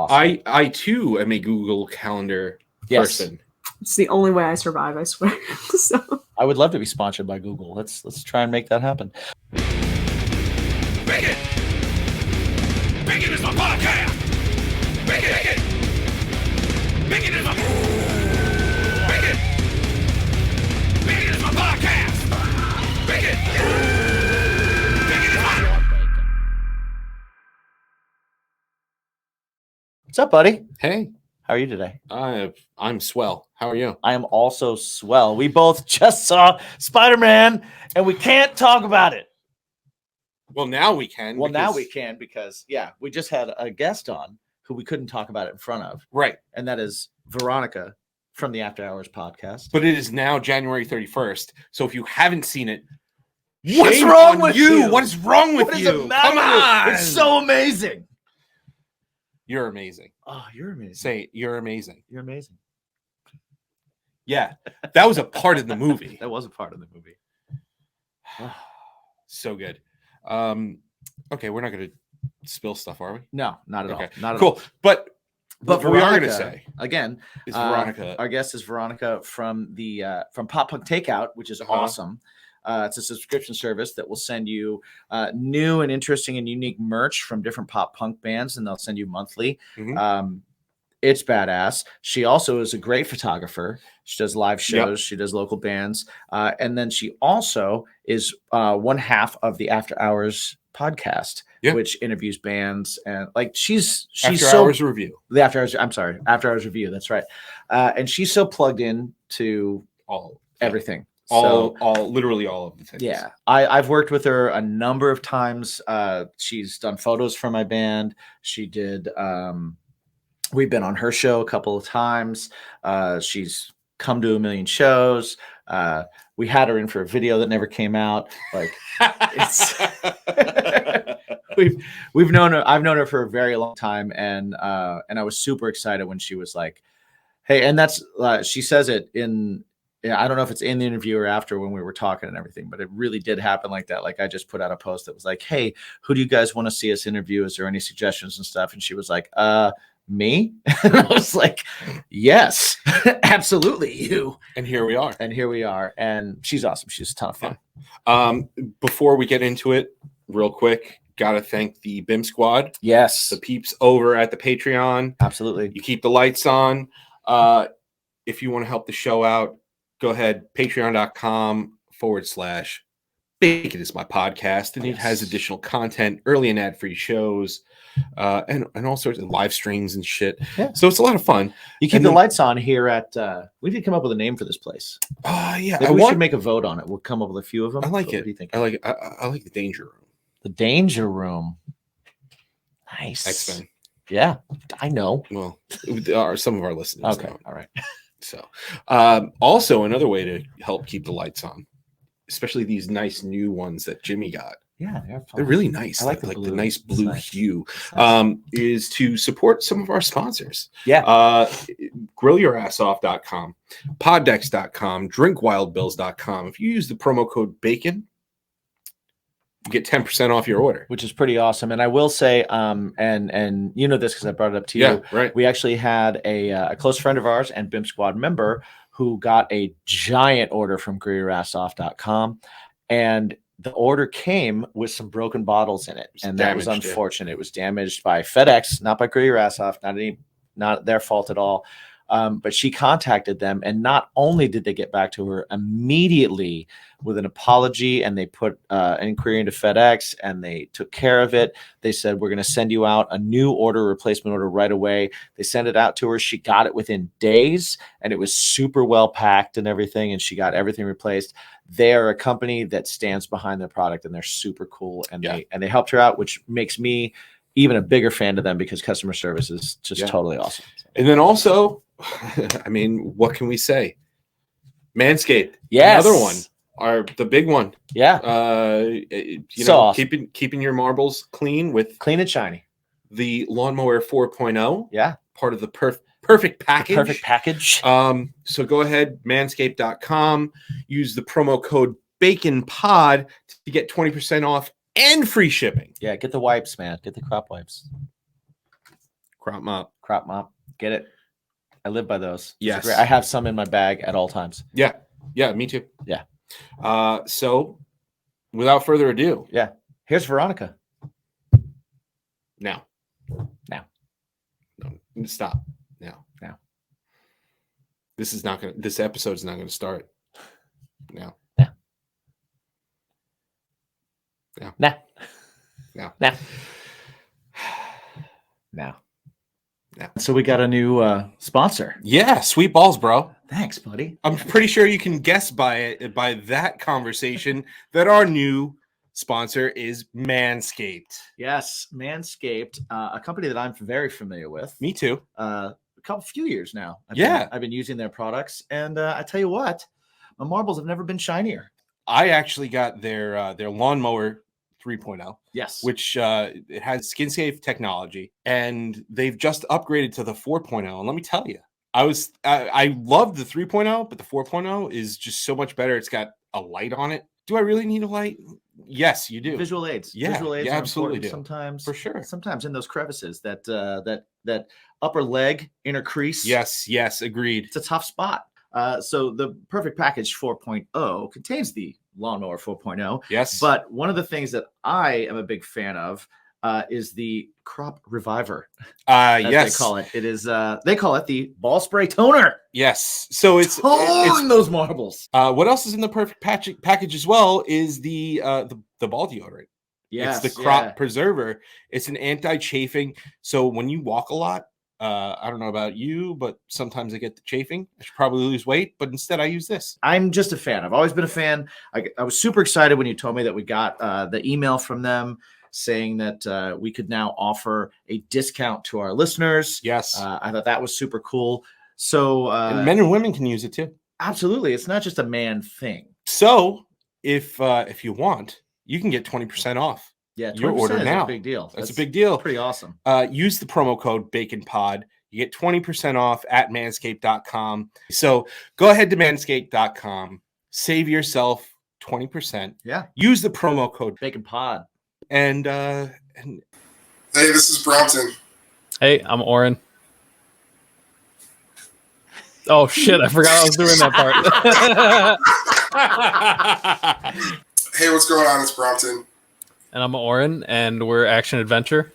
awesome. I too am a Google Calendar person. It's the only way I survive, I swear. So I would love to be sponsored by Google. Let's try and make that happen. Bacon! Bacon is my podcast! Bacon! Bacon is my... Bacon! Bacon is my podcast! Bacon! Bacon is my... What's up, buddy? Hey, How are you today? I'm swell. How are you? I am also swell. We both just saw Spider-Man, and we can't talk about it. Well, now we can. Well, now we can because, we just had a guest on who we couldn't talk about it in front of. Right. And that is Veronika from the After Hours podcast. But it is now January 31st. So if you haven't seen it, What's shame wrong on with you? you? What is wrong with What is you? the matter Come with you? on. It's so amazing. You're amazing. Oh, you're amazing. Say it. You're amazing. You're amazing. Yeah. That was a part of the movie. That was a part of the movie. So good. Okay, we're not going to spill stuff, are we? No, not at all. Not at all. Cool. But But we are going to Veronika, say again, is Veronika. Our guest is Veronika from from Pop Punk Takeout, which is awesome. It's a subscription service that will send you new and interesting and unique merch from different pop punk bands, and they'll send you monthly. Mhm. It's badass. She also is a great photographer. She does live shows. Yep. She does local bands, and then she also is one half of the After Hours podcast, which interviews bands and she's After Hours Review. The After Hours. I'm sorry, After Hours Review. That's right. And she's so plugged in to everything. Literally all of the things. Yeah, I've worked with her a number of times. She's done photos for my band. She did. We've been on her show a couple of times. She's come to a million shows. We had her in for a video that never came out. It's we've known her. I've known her for a very long time, and I was super excited when she was like, "Hey," and that's she says it in. Yeah, I don't know if it's in the interview or after when we were talking and everything, but it really did happen like that. Like I just put out a post that was like, "Hey, who do you guys want to see us interview? Is there any suggestions and stuff?" And she was like, me?" And I was like, "Yes, absolutely, you." And here we are. And she's awesome. She's a ton of fun. Yeah. Before we get into it, real quick, gotta thank the BIMP squad. Yes, the peeps over at the Patreon. Absolutely. You keep the lights on. If you want to help the show out, go ahead, patreon.com/Bacon is my podcast, and it has additional content, early and ad-free shows, and all sorts of live streams and shit. Yeah. So it's a lot of fun. You keep the lights on here at. We need to come up with a name for this place. Yeah, maybe we should make a vote on it. We'll come up with a few of them. I like it. What do you think? I like the Danger Room. The Danger Room. Nice. X-Men. Yeah, I know. Well, some of our listeners. Okay, don't. All right. So, also another way to help keep the lights on, especially these nice new ones that Jimmy got. Yeah, they're really nice. I like the blue. nice blue hue. Nice. Is to support some of our sponsors. Yeah. GrillYourAssOff.com, Poddex.com, DrinkWildBills.com. If you use the promo code BACON, you get 10% off your order, which is pretty awesome. And I will say, and you know this because I brought it up to you. Yeah, right. We actually had a close friend of ours and BIMP Squad member who got a giant order from GrillYourAssOff.com, and the order came with some broken bottles in it, and that was unfortunate. It was damaged by FedEx, not by Grill Your Ass Off, not their fault at all. But she contacted them, and not only did they get back to her immediately with an apology, and they put an inquiry into FedEx, and they took care of it. They said, "We're going to send you out a new replacement order right away." They sent it out to her. She got it within days, and it was super well packed and everything, and she got everything replaced. They are a company that stands behind their product, and they're super cool, and they helped her out, which makes me even a bigger fan of them because customer service is just totally awesome. And then also, I mean, what can we say? Manscaped, yes, another one, the big one. Yeah, awesome. keeping your marbles clean and shiny. The Lawnmower 4.0, part of the perfect package. Perfect package. So go ahead, manscaped.com. Use the promo code BACONPOD to get 20% off and free shipping. Yeah, get the wipes, man. Get the crop wipes. Crop mop. Crop mop. Get it? I live by those. Those are Yes. great. I have some in my bag at all times. Yeah. Yeah, me too. Yeah. So without further ado, Yeah. Here's Veronika. now. Now. No, stop. Now. This episode's not gonna start now. Now. Now. Now. Now. So we got a new sponsor. Yeah, sweet balls, bro. Thanks, buddy. I'm pretty sure you can guess by that conversation that our new sponsor is Manscaped. Yes, Manscaped, a company that I'm very familiar with. Me too. A few years now. I've been using their products, and I tell you what, my marbles have never been shinier. I actually got their lawnmower 3.0. Yes, which it has skin safe technology, and they've just upgraded to the 4.0. And let me tell you, I loved the 3.0, but the 4.0 is just so much better. It's got a light on it. Do I really need a light? Yes, you do. Visual aids. Yeah, Visual aids you are absolutely important do. sometimes, For sure. Sometimes in those crevices, that upper leg, inner crease. Yes, agreed. It's a tough spot. So the Perfect Package 4.0 contains the Lawnmower 4.0. Yes. But one of the things that I am a big fan of is the Crop Reviver. As yes. they call it. It is they call it the Ball Spray Toner. Yes. So it's those marbles. What else is in the Perfect package as well is the ball deodorant. Yes, it's the Crop Preserver. It's an anti-chafing. So when you walk a lot, I don't know about you, but sometimes I get the chafing. I should probably lose weight, but instead I use this. I'm just a fan. I've always been a fan. I was super excited when you told me that we got the email from them saying that we could now offer a discount to our listeners. Yes. I thought that was super cool. So and men and women can use it too. Absolutely. It's not just a man thing. So if you want, you can get 20% off. Yeah, your order now. A big deal. That's a big deal. Pretty awesome. Use the promo code BaconPod. You get 20% off at manscaped.com. So go ahead to manscaped.com. Save yourself 20%. Yeah. Use the promo code BaconPod. And hey, this is Brompton. Hey, I'm Oren. Oh shit, I forgot I was doing that part. Hey, what's going on? It's Brompton. And I'm Oren, and we're Action Adventure.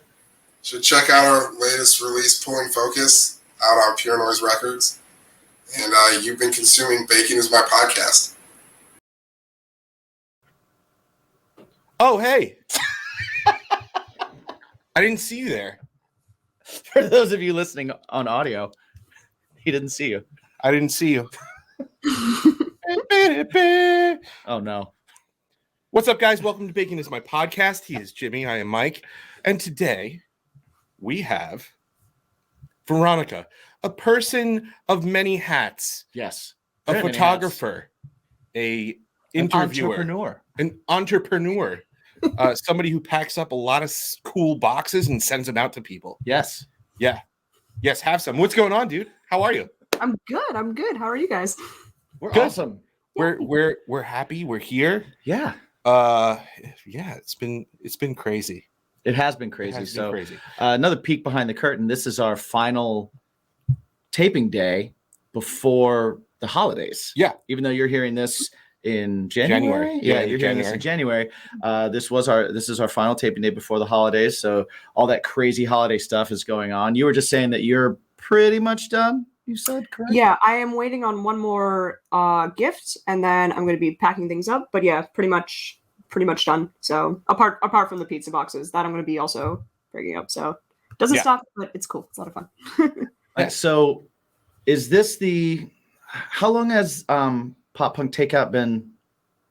Should check out our latest release, Pulling Focus, out on Pure Noise Records. And you've been consuming Bacon is My Podcast. Oh, hey. I didn't see you there. For those of you listening on audio, he didn't see you. I didn't see you. Oh, no. What's up, guys? Welcome to Bacon is My Podcast. He is Jimmy. I am Mike. And today we have Veronika, a person of many hats. Yes. A Very many photographer, an interviewer, an entrepreneur, somebody who packs up a lot of cool boxes and sends them out to people. Yes. Yeah. Yes, have some. What's going on, dude? How are you? I'm good. How are you guys? We're Good. awesome. We're happy. We're here. Yeah. Yeah, it's been crazy. It has been crazy. It has been crazy. Another peek behind the curtain. This is our final taping day before the holidays. Yeah. Even though you're hearing this in January. Yeah, you're hearing this in January. This is our final taping day before the holidays. So all that crazy holiday stuff is going on. You were just saying that you're pretty much done. You said, correct? Yeah, I am waiting on one more gift, and then I'm going to be packing things up. But yeah, pretty much done. So apart from the pizza boxes, that I'm going to be also breaking up. So it doesn't stop, but it's cool. It's a lot of fun. So is this how long has Pop Punk Takeout been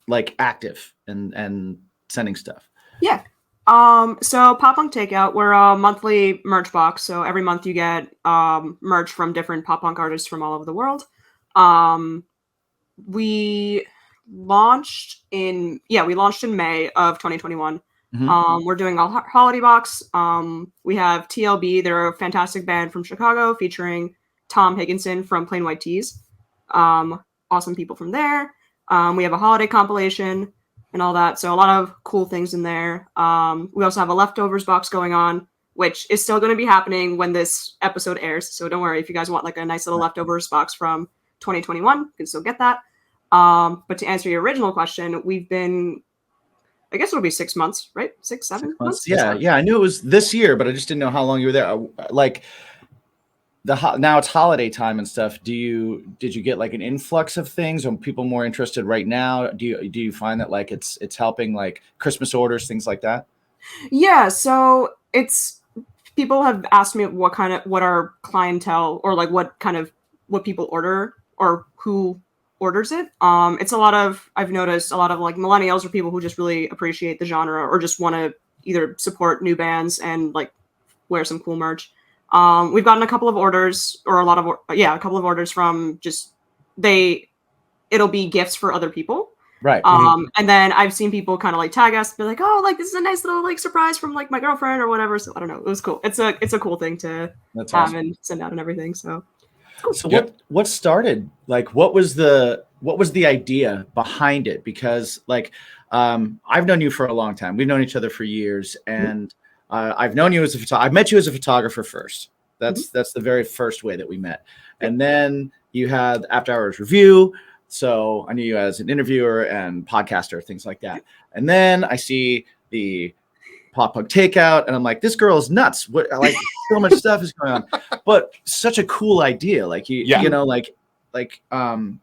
like active and sending stuff? Yeah. So Pop Punk Takeout, we're a monthly merch box. So every month you get merch from different pop punk artists from all over the world. We launched in May of 2021. Mm-hmm. We're doing a holiday box. We have TLB. They're a fantastic band from Chicago featuring Tom Higginson from Plain White Tees. Awesome people from there. We have a holiday compilation and all that. So a lot of cool things in there. We also have a leftovers box going on. which is still going to be happening when this episode airs. So don't worry if you guys want like a nice little leftovers box from 2021, you can still get that. But to answer your original question, we've been, I guess it'll be 6 months, right? 6, 7 months? Yeah, yeah. I knew it was this year, but I just didn't know how long you were there. Like now it's holiday time and stuff. Did you get like an influx of things? Are people more interested right now? Do you find that like it's helping like Christmas orders, things like that? Yeah, so people have asked me what our clientele, or like what people order or who orders it. I've noticed a lot of like millennials or people who just really appreciate the genre or just want to either support new bands and like wear some cool merch. We've gotten a couple of orders from just it'll be gifts for other people. Right. And then I've seen people kind of like tag us, be like, oh, like this is a nice little like surprise from like my girlfriend or whatever. So I don't know. It was cool. It's a cool thing to That's have awesome. and send out and everything. So So what started, like, what was the idea behind it? Because like, I've known you for a long time. We've known each other for years, and I've known you as a photographer. I met you as a photographer first. That's the very first way that we met. And then you had After Hours Review. So I knew you as an interviewer and podcaster, things like that. And then I see the Pop Punk Takeout, and I'm like, this girl is nuts. What, like, so much stuff is going on, but such a cool idea. Like you know, like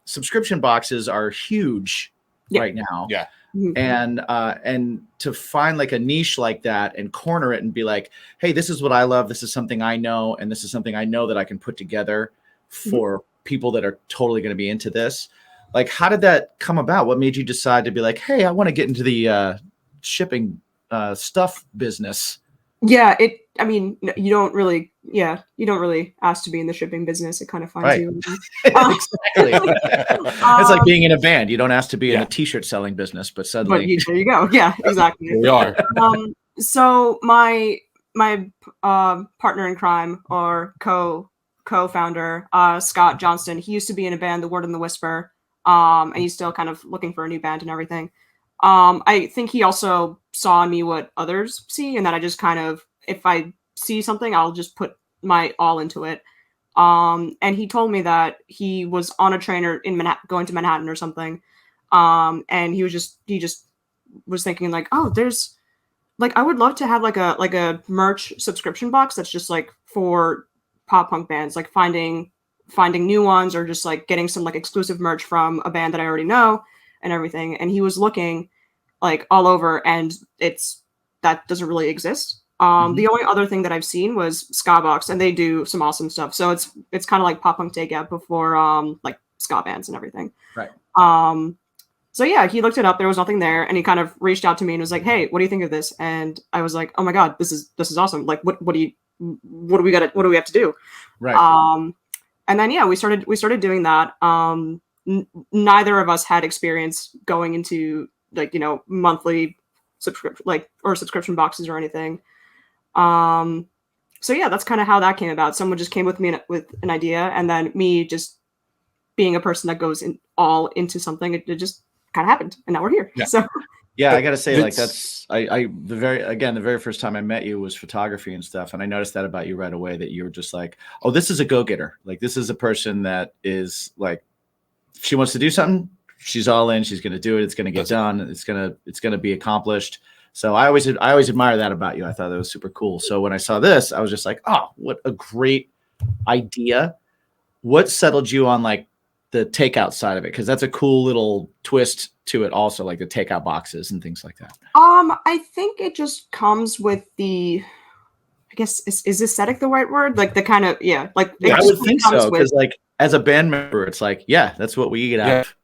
subscription boxes are huge right now. Yeah. And to find like a niche like that and corner it and be like, hey, this is what I love. This is something I know, and this is something I know that I can put together for people that are totally going to be into this. Like, how did that come about? What made you decide to be like, hey, I want to get into the shipping stuff business? Yeah, you don't really ask to be in the shipping business. It kind of finds you. Exactly. It's like being in a band. You don't ask to be in a t-shirt selling business, but suddenly there you go. Yeah, exactly. We are. So my partner in crime or co-founder, Scott Johnston, he used to be in a band, The Word and the Whisper, and he's still kind of looking for a new band and everything. I think he also saw in me what others see, and that I just kind of, if I see something, I'll just put my all into it. And he told me that he was on a train or in going to Manhattan or something. And he just was thinking like, oh, there's like, I would love to have like a merch subscription box that's just like for pop punk bands, like finding new ones or just like getting some like exclusive merch from a band that I already know and everything. And he was looking like all over, and that doesn't really exist. The only other thing that I've seen was Ska Box, and they do some awesome stuff. So it's kind of like Pop Punk Takeout before like ska bands and everything. Right. So yeah, he looked it up. There was nothing there, and he kind of reached out to me and was like, "Hey, what do you think of this?" And I was like, "Oh my god, this is awesome! Like, what do we have to do?" Right. And then we started doing that. Neither of us had experience going into like, you know, monthly subscription boxes or anything. So yeah, that's kind of how that came about. Someone just came with me with an idea, and then me just being a person that goes all into something, it just kind of happened, and now we're here. Yeah. So yeah, I gotta say, like, that's the very first time I met you was photography and stuff, and I noticed that about you right away, that you were just like, oh, this is a go-getter. Like, this is a person that is like, if she wants to do something, she's all in. She's gonna do it. It's gonna get done. It's gonna be accomplished. So I always admire that about you. I thought that was super cool. So when I saw this, I was just like, oh, what a great idea. What settled you on like the takeout side of it? Because that's a cool little twist to it also, like the takeout boxes and things like that. I think it just comes with the, I guess, is aesthetic the right word? Like the kind of, like I would think so, because like as a band member, it's like, yeah, that's what we eat out of.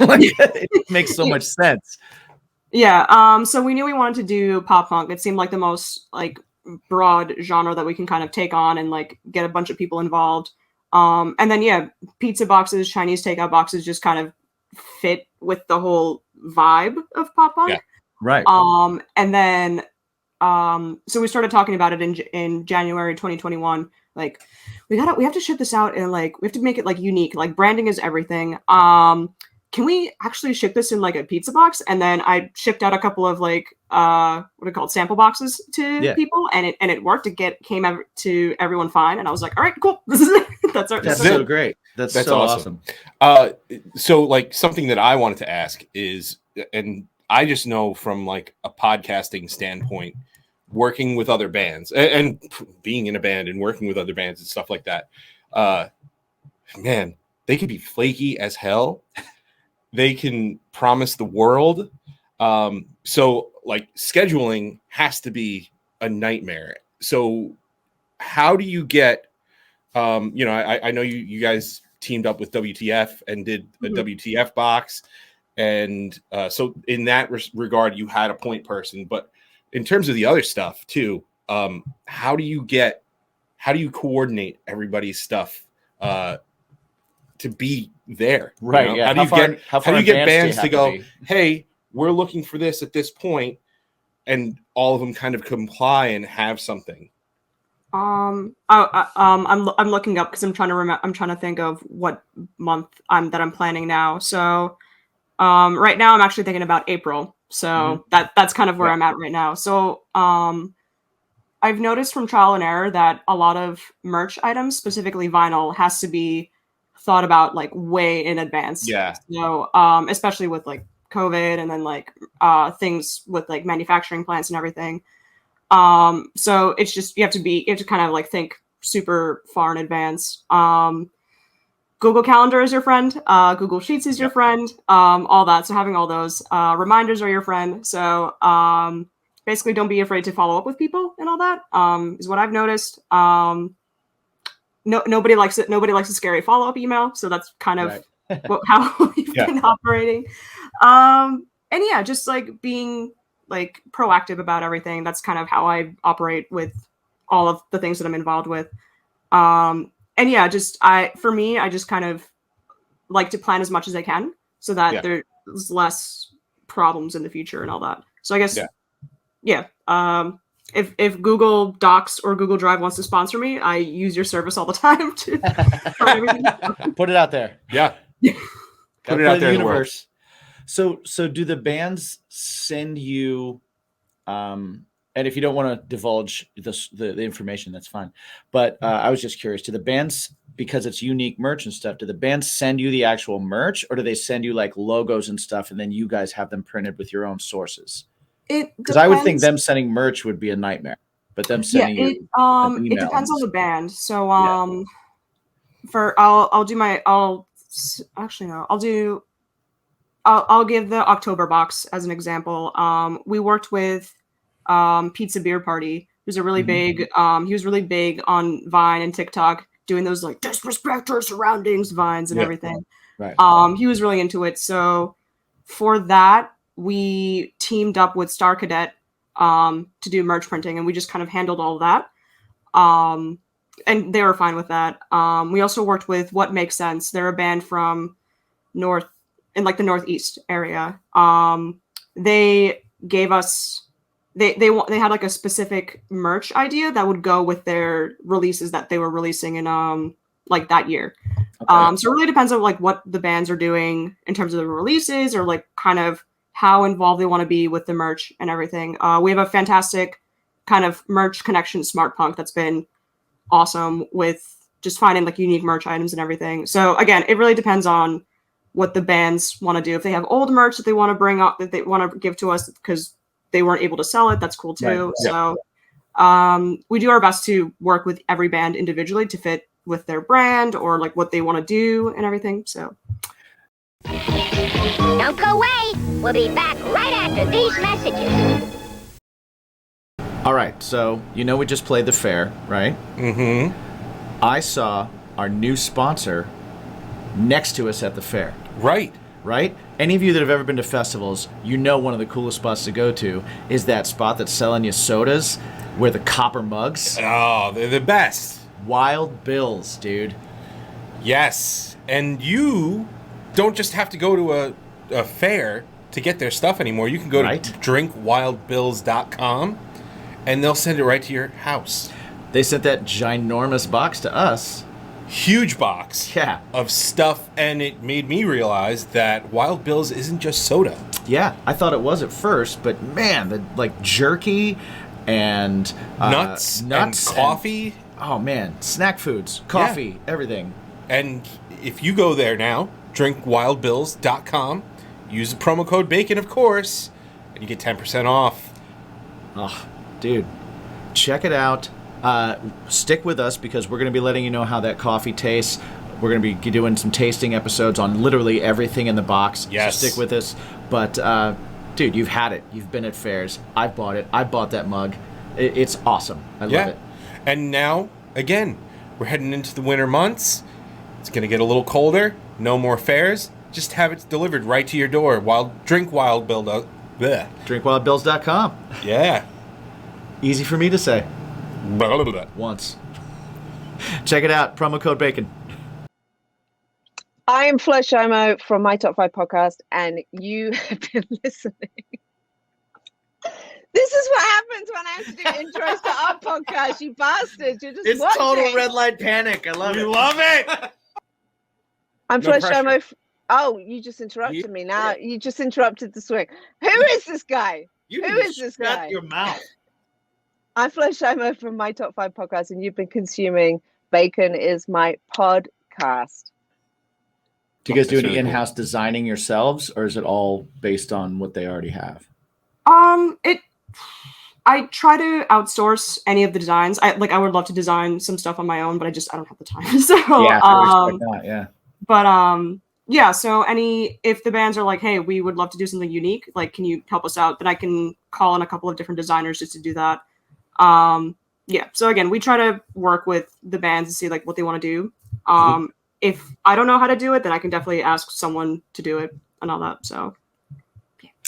Like, it makes so much sense. Yeah. So we knew we wanted to do pop punk. It seemed like the most like broad genre that we can kind of take on and like get a bunch of people involved. And then pizza boxes, Chinese takeout boxes just kind of fit with the whole vibe of pop punk. Yeah. Right. And then so we started talking about it in January 2021. Like, we have to ship this out, and like we have to make it like unique. Like, branding is everything. can we actually ship this in like a pizza box? And then I shipped out a couple of like what are they called, sample boxes to people, and it worked. Came to everyone fine, and I was like, all right, cool, this is it. That's so great. That's so awesome. So like something that I wanted to ask is, and I just know from like a podcasting standpoint, working with other bands and being in a band and working with other bands and stuff like that, man, they can be flaky as hell. They can promise the world. So like scheduling has to be a nightmare. So how do you get, I know you guys teamed up with WTF and did a WTF box. And so in that regard, you had a point person, but in terms of the other stuff too, how do you coordinate everybody's stuff to be there? Right. You know? Yeah. How do you get bands to go, hey, we're looking for this at this point, and all of them kind of comply and have something? I'm looking up because I'm trying to remember. I'm trying to think of what month I'm planning now. So, right now I'm actually thinking about April. So that's kind of where I'm at right now. So, I've noticed from trial and error that a lot of merch items, specifically vinyl, has to be thought about like way in advance. Yeah. So, especially with like COVID and then like things with like manufacturing plants and everything. So it's just you have to kind of like think super far in advance. Google Calendar is your friend. Google Sheets is your friend. All that. So having all those reminders are your friend. So basically, don't be afraid to follow up with people and all that. Is what I've noticed. Nobody likes it. Nobody likes a scary follow up email. So that's kind of how we've been operating. And yeah, just like being like proactive about everything. That's kind of how I operate with all of the things that I'm involved with. And yeah, for me, I just kind of like to plan as much as I can so that there's less problems in the future and all that. So I guess, if Google Docs or Google Drive wants to sponsor me, I use your service all the time to put it out there. Yeah. Put it out there in the universe. So do the bands send you, and if you don't want to divulge the information, that's fine. But I was just curious, do the bands, because it's unique merch and stuff, do the bands send you the actual merch, or do they send you like logos and stuff and then you guys have them printed with your own sources? Because I would think them sending merch would be a nightmare, but them sending you it depends on the band. So I'll give the October box as an example. We worked with Pizza Beer Party, who's a really big he was really big on Vine and TikTok, doing those like disrespect our surroundings vines and everything. Right. He was really into it. So for that, we teamed up with Star Cadet to do merch printing, and we just kind of handled all of that. And they were fine with that. We also worked with What Makes Sense. They're a band from the Northeast area. They gave us they had like a specific merch idea that would go with their releases that they were releasing in like that year. Okay. So it really depends on like what the bands are doing in terms of the releases, or like kind of how involved they want to be with the merch and everything. We have a fantastic kind of merch connection, Smart Punk, that's been awesome with just finding like unique merch items and everything. So again, it really depends on what the bands want to do. If they have old merch that they want to bring up, that they want to give to us because they weren't able to sell it, that's cool too. Right. So we do our best to work with every band individually to fit with their brand or like what they want to do and everything. So don't go away. We'll be back right after these messages. All right, so we just played the fair, right? Mm-hmm. I saw our new sponsor next to us at the fair. Right. Any of you that have ever been to festivals, one of the coolest spots to go to is that spot that's selling you sodas where the copper mugs. Oh, they're the best. Wild Bill's, dude. Yes, and you don't just have to go to a fair to get their stuff anymore. You can go to drinkwildbills.com and they'll send it right to your house. They sent that ginormous box to us, huge box Yeah. of stuff, and it made me realize that Wild Bill's isn't just soda. Yeah, I thought it was at first, but man, the like jerky and Nuts and coffee. Oh man, snack foods, coffee, everything. And if you go there now, drinkwildbills.com, use the promo code BACON, of course, and you get 10% off. Oh, dude, check it out. Stick with us because we're going to be letting you know how that coffee tastes. We're going to be doing some tasting episodes on literally everything in the box. Yes. So stick with us. But, dude, you've had it. You've been at fairs. I've bought it. I bought that mug. It's awesome. I love it. And now, again, we're heading into the winter months. It's going to get a little colder. No more fairs. Just have it delivered right to your door. Drinkwildbills.com. Yeah. Easy for me to say. Blah, blah, blah. Once. Check it out. Promo code BACON. I am Flo Shomo from My Top 5 podcast, and you have been listening. This is what happens when I have to do intros to our podcast, you bastards. You're just It's watching. total red light panic. I love it. Love it. I'm No Flo pressure. Shomo. Oh, you just interrupted me now. You just interrupted the swing. Who is this guy? You Who need to is this shut guy? your mouth. I'm Flo Shomo from My Top 5 podcast, and you've been consuming Bacon is My podcast. Do you guys do That's any really cool. in-house designing yourselves, or is it all based on what they already have? I try to outsource any of the designs. I would love to design some stuff on my own, but I don't have the time. So so if the bands are like, hey, we would love to do something unique, like, can you help us out? Then I can call in a couple of different designers just to do that. So again, we try to work with the bands and see like what they want to do. If I don't know how to do it, then I can definitely ask someone to do it and all that. So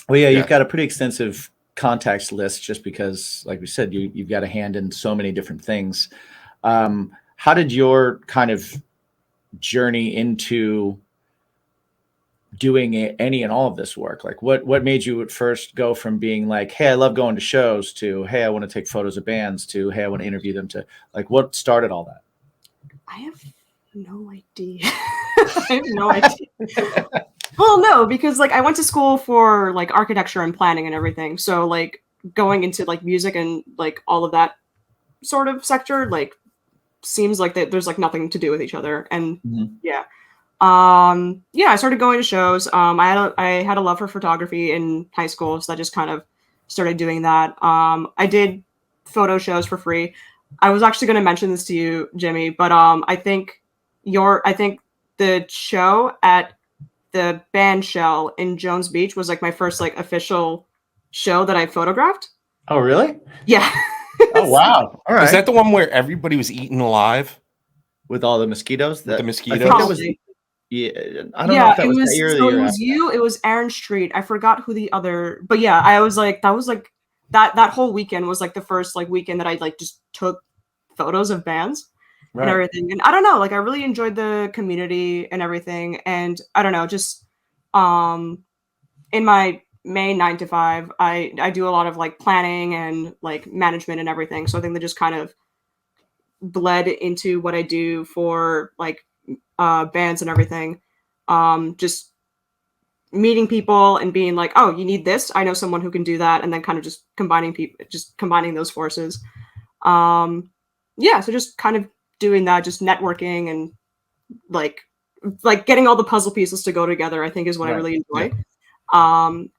Well, yeah, Yeah. you've got a pretty extensive contacts list just because, like we said, you've got a hand in so many different things. How did your kind of journey into doing any and all of this work? Like what made you at first go from being like, hey, I love going to shows to, hey, I want to take photos of bands to, hey, I want to interview them to, like, what started all that? I have no idea. I have no idea. Well, no, because like I went to school for like architecture and planning and everything. So like going into like music and like all of that sort of sector, like seems like that there's like nothing to do with each other. And I started going to shows. I had a love for photography in high school, so I just kind of started doing that. I did photo shows for free. I was actually going to mention this to you, Jimmy, but I think the show at the band shell in Jones Beach was like my first like official show that I photographed. Oh, really? Yeah. Oh, wow. All right. Is that the one where everybody was eaten alive? with all the mosquitoes? The I mosquitoes? think that was, yeah, I don't know if that was that year or the year after. It was Aaron Street. I forgot who the other, but yeah, I was like, that was like that whole weekend was like the first like weekend that I like just took photos of bands and everything. And I don't know, like I really enjoyed the community and everything. And I don't know, just in my main 9 to 5, I do a lot of like planning and like management and everything. So I think that just kind of bled into what I do for like bands and everything. Just meeting people and being like, oh, you need this, I know someone who can do that, and then kind of just combining those forces. So just kind of doing that, just networking and like getting all the puzzle pieces to go together, I think is what I really enjoy. And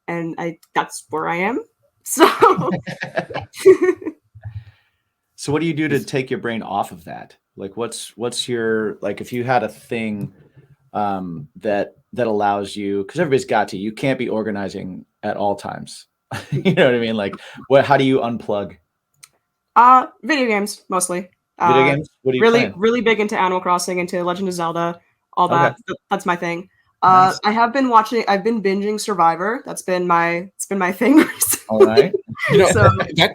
that's where I am. So So what do you do to take your brain off of that? Like what's your, like, if you had a thing that allows you, because everybody's got to, you can't be organizing at all times. You know what I mean? Like how do you unplug? Video games mostly. Video games? What do you really play? really big into Animal Crossing, into Legend of Zelda, all that. Okay. That's my thing. Nice. I've been binging Survivor. It's been my thing recently. All right. You know, So-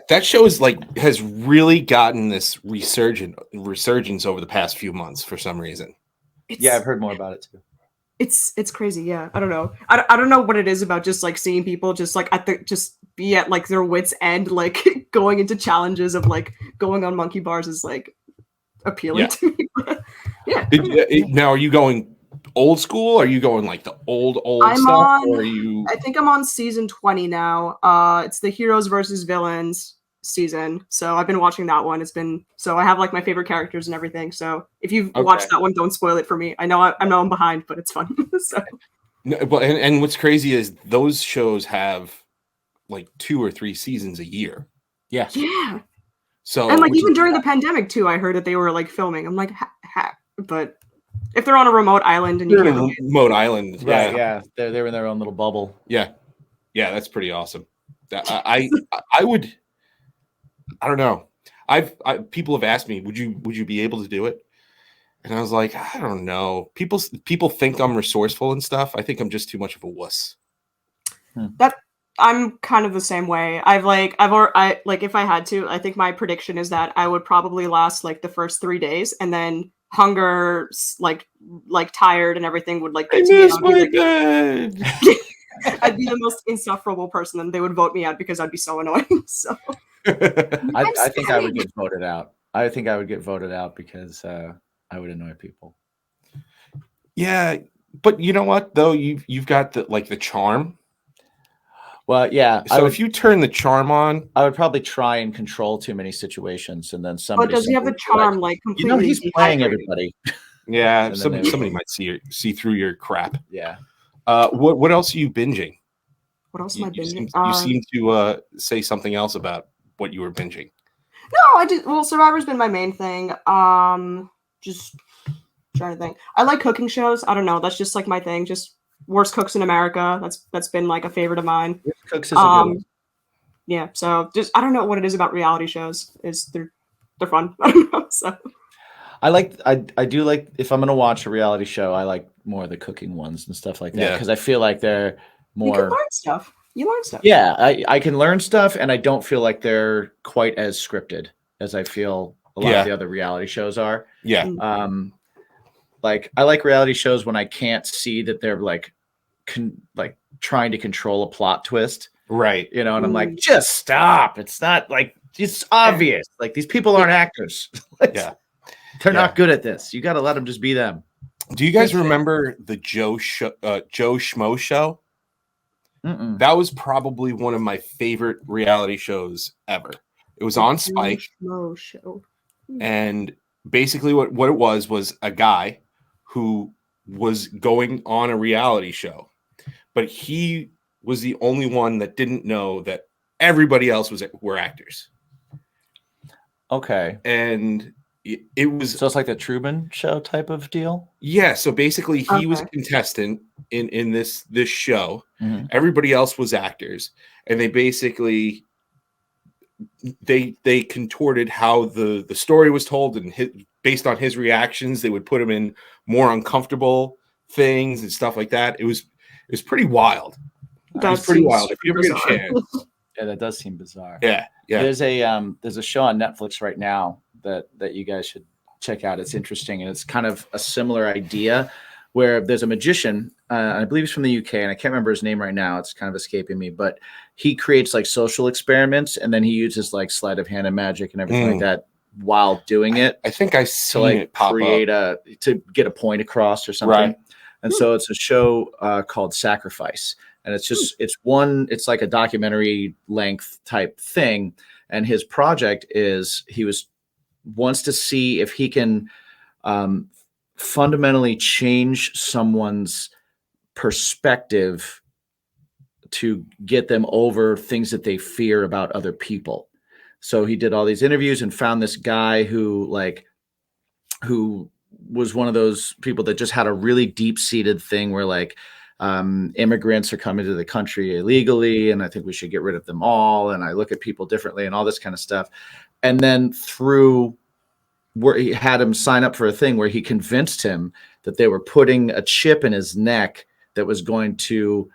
that show is like has really gotten this resurgence over the past few months for some reason. Yeah, I've heard more about it too. It's crazy. Yeah, I don't know. I don't know what it is about just like seeing people just like be at like their wits end, like going into challenges of like going on monkey bars is like appealing to me. Yeah. Now, are you going old school? Are you going like the old I'm stuff? on. Or are you? I think I'm on season 20 now. It's the heroes versus villains season. So I've been watching that one. So I have like my favorite characters and everything. So if you've watched that one, don't spoil it for me. I know I'm behind, but it's fun. So. No, but and what's crazy is those shows have like 2 or 3 seasons a year. Yes. Yeah. So And like even during the pandemic too, I heard that they were like filming. I'm like, but if they're on a remote island and you they're can't in a remote island, Right, yeah. They're in their own little bubble. yeah, that's pretty awesome. I would, I don't know. People have asked me, would you be able to do it? And I was like, I don't know. People think I'm resourceful and stuff. I think I'm just too much of a wuss. I'm kind of the same way. If I had to, I think my prediction is that I would probably last like the first 3 days, and then hunger, like tired and everything would like get to me. And I'd be the most insufferable person, and they would vote me out because I'd be so annoying. So I think I would get voted out. I think I would get voted out because I would annoy people. Yeah, but you know what though? You've got the charm. Well, yeah. So if you turn the charm on, I would probably try and control too many situations, and then somebody. But does he have the charm like completely? He's playing everybody. Yeah, somebody might see through your crap. Yeah. What else are you binging? What else am I binging? You seem to say something else about what you were binging. No, I did. Well, Survivor's been my main thing. Just trying to think. I like cooking shows. I don't know. That's just like my thing. Just Worst Cooks in America. That's been like a favorite of mine. Cooks is a good one. Yeah. So just I don't know what it is about reality shows. They're fun. I don't know. So. I do like, if I'm gonna watch a reality show, I like more of the cooking ones and stuff like that because I feel like they're more. You can learn stuff. You learn stuff. Yeah, I can learn stuff, and I don't feel like they're quite as scripted as I feel a lot of the other reality shows are. Yeah. Like I like reality shows when I can't see that they're like trying to control a plot twist. Right. You know, and I'm like, just stop. It's not like it's obvious. Like these people aren't actors. They're not good at this. You got to let them just be them. Do you guys remember the Joe Schmo show? Mm-mm. That was probably one of my favorite reality shows ever. It was on Spike. Show. And basically what it was a guy who was going on a reality show, but he was the only one that didn't know that everybody else were actors. Okay. And it was so it's like the Truman Show type of deal. Yeah. So basically, he was a contestant in this show. Mm-hmm. Everybody else was actors, and they basically they contorted how the story was told, and based on his reactions, they would put him in more uncomfortable things and stuff like that. It was pretty wild. It was pretty wild. If you ever get a chance. Yeah, that does seem bizarre. Yeah. There's a show on Netflix right now that you guys should check out. It's interesting, and it's kind of a similar idea where there's a magician. I believe he's from the UK, and I can't remember his name right now. It's kind of escaping me, but he creates like social experiments, and then he uses like sleight of hand and magic and everything like that while doing it. I think I seen it pop create up. To get a point across or something. Right. And so it's a show called Sacrifice. And it's like a documentary length type thing. And his project is wants to see if he can fundamentally change someone's perspective to get them over things that they fear about other people. So he did all these interviews and found this guy who was one of those people that just had a really deep-seated thing where like immigrants are coming to the country illegally, and I think we should get rid of them all. And I look at people differently and all this kind of stuff. And then through where he had him sign up for a thing where he convinced him that they were putting a chip in his neck that was going to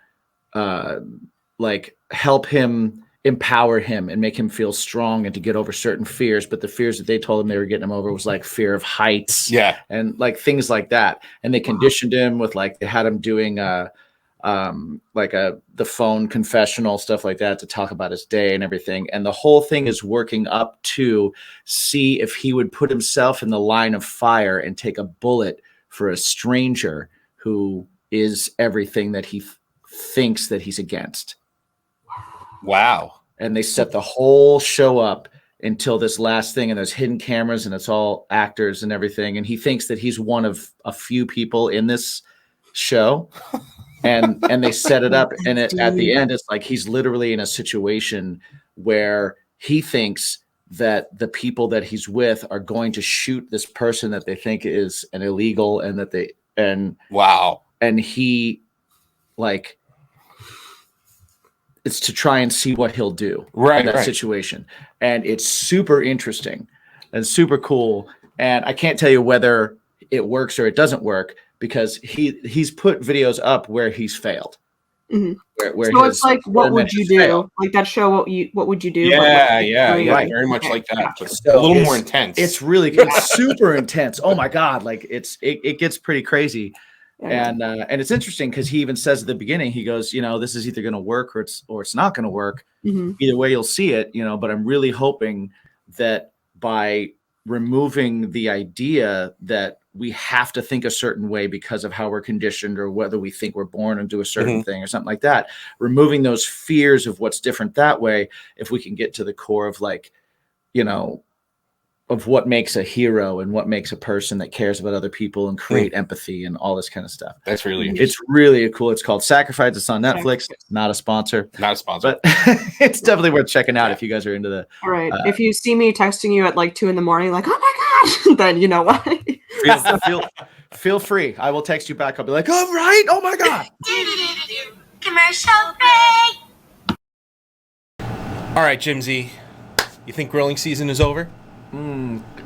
help him, empower him and make him feel strong and to get over certain fears. But the fears that they told him they were getting him over was like fear of heights. Yeah. And like things like that. And they conditioned him with they had him doing the phone confessional, stuff like that, to talk about his day and everything. And the whole thing is working up to see if he would put himself in the line of fire and take a bullet for a stranger who is everything that he thinks that he's against. Wow. And they set the whole show up until this last thing, and there's hidden cameras and it's all actors and everything. And he thinks that he's one of a few people in this show. And they set it up, and at the end, it's like he's literally in a situation where he thinks that the people that he's with are going to shoot this person that they think is an illegal, wow. And he, like, it's to try and see what he'll do in that situation. And it's super interesting and super cool. And I can't tell you whether it works or it doesn't work, because he's put videos up where he's failed. Mm-hmm. So it's like, what would you do? Failed. Like that show, what would you do? Yeah, right. Very much like that. But So a little more intense. It's super intense. Oh my God. Like it gets pretty crazy. Yeah. And it's interesting because he even says at the beginning, he goes, this is either going to work or it's not going to work. Mm-hmm. Either way, you'll see it, but I'm really hoping that by removing the idea that we have to think a certain way because of how we're conditioned, or whether we think we're born and do a certain thing or something like that, removing those fears of what's different that way, if we can get to the core of of what makes a hero and what makes a person that cares about other people and create empathy and all this kind of stuff. That's really interesting. It's really cool. It's called Sacrifice. It's on Netflix. Not a sponsor. But it's definitely worth checking out if you guys are into the. All right. If you see me texting you at like 2 a.m, like, oh my God, then you know why. Feel free. I will text you back. I'll be like, all right. Oh my God. Commercial break. All right, Jimsy. You think grilling season is over?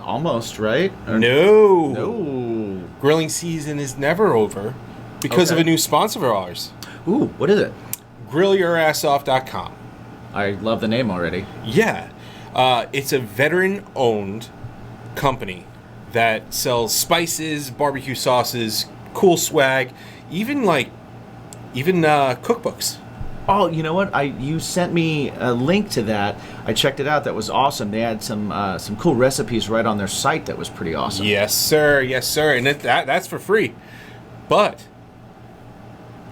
Almost, right? No. Grilling season is never over because of a new sponsor of ours. Ooh, what is it? GrillYourAssOff.com. I love the name already. Yeah. It's a veteran-owned company that sells spices, barbecue sauces, cool swag, even cookbooks. Oh, you know what? You sent me a link to that. I checked it out. That was awesome. They had some cool recipes right on their site. That was pretty awesome. Yes, sir. Yes, sir. And that's for free. But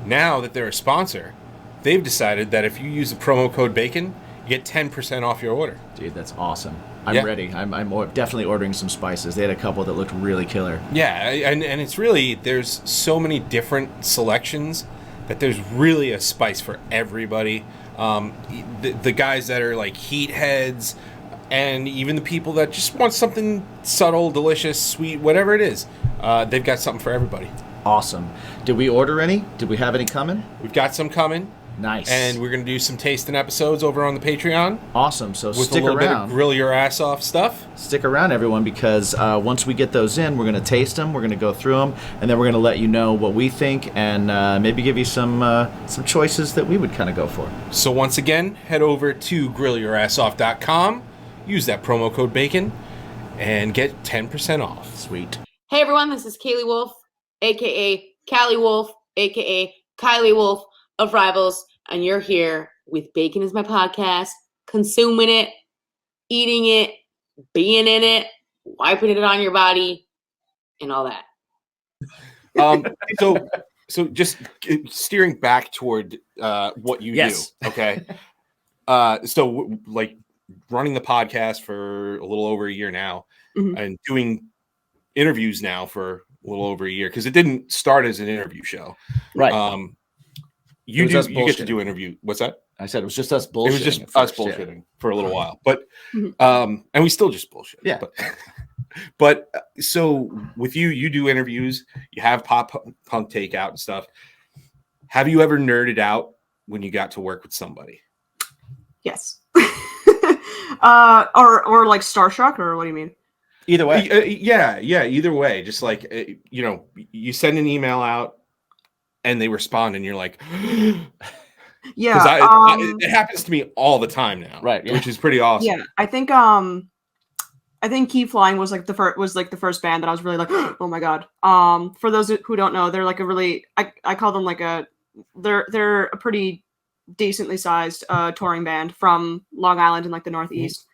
now that they're a sponsor, they've decided that if you use the promo code BACON, you get 10% off your order. Dude, that's awesome. I'm ready. I'm definitely ordering some spices. They had a couple that looked really killer. Yeah, and it's really, there's so many different selections that there's really a spice for everybody. The guys that are like heat heads, and even the people that just want something subtle, delicious, sweet, whatever it is, they've got something for everybody. Awesome. Did we order any? Did we have any coming? We've got some coming. Nice. And we're going to do some tasting episodes over on the Patreon. Awesome. So with stick a little around. Bit of grill your ass off stuff. Stick around, everyone, because once we get those in, we're going to taste them. We're going to go through them, and then we're going to let you know what we think, and maybe give you some choices that we would kind of go for. So once again, head over to grillyourassoff.com. Use that promo code BACON and get 10% off. Sweet. Hey everyone, this is Kaylee Wolf, aka Callie Wolf, aka Kylie Wolf of Rivals, and you're here with Bacon is My Podcast, consuming it, eating it, being in it, wiping it on your body, and all that. So just steering back toward what you do, okay? So like running the podcast for a little over a year now, and doing interviews now for a little over a year, because it didn't start as an interview show, right? You get to do interview. What's that? I said it was just us bullshitting. It was just us bullshitting for a little while, but and we still just bullshit. Yeah. But so with you do interviews. You have Pop Punk Takeout and stuff. Have you ever nerded out when you got to work with somebody? Yes. or like starstruck, or what do you mean? Either way. Yeah. Either way. Just like you send an email out, and they respond, and you're like, yeah. It happens to me all the time now, right? Yeah. Which is pretty awesome. Yeah, I think Keep Flying was the first band that I was really like, oh my god. For those who don't know, they're like a really, I call them like a they're a pretty decently sized touring band from Long Island in like the Northeast.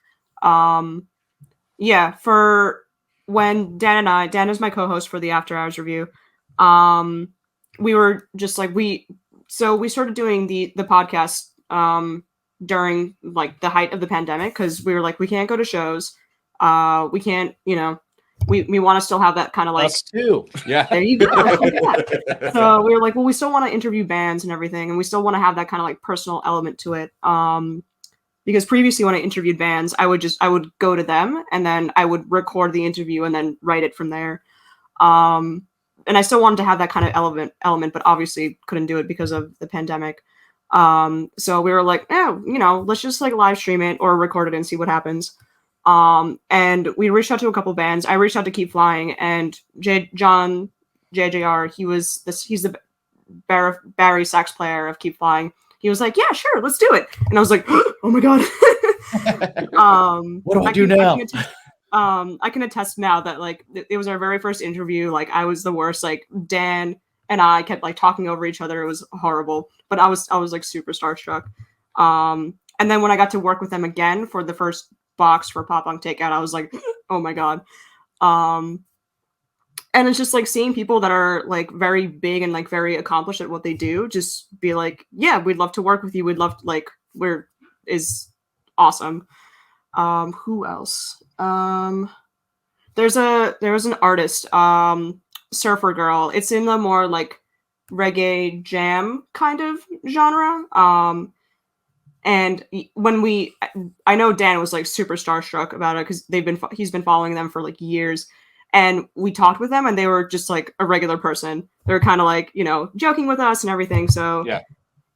Yeah, for when Dan is my co-host for the After Hours review. We were just like we started doing the podcast during like the height of the pandemic because we were like we can't go to shows, we can't, we want to still have that kind of like Us too. Yeah. there you go. Yeah. So we were like, well, we still want to interview bands and everything, and we still want to have that kind of like personal element to it. Because previously when I interviewed bands, I would go to them and then I would record the interview and then write it from there. And I still wanted to have that kind of element, but obviously couldn't do it because of the pandemic. So we were like, let's just like live stream it or record it and see what happens. And we reached out to a couple bands. I reached out to Keep Flying, and John JJR, he's the Barry sax player of Keep Flying. He was like, yeah, sure, let's do it. And I was like, oh my God. What do I do now? I can attest now that like it was our very first interview. Like I was the worst. Like Dan and I kept like talking over each other. It was horrible, but I was like super starstruck. And then when I got to work with them again for the first box for Pop Punk Takeout, I was like, oh my God. And it's just like seeing people that are like very big and like very accomplished at what they do, just be like, yeah, we'd love to work with you. We'd love to, like, is awesome. Who else? There was an artist, Surfer Girl. It's in the more like reggae jam kind of genre. And I know Dan was like super starstruck about it because he's been following them for like years. And we talked with them and they were just like a regular person. They were kind of like, joking with us and everything. So yeah,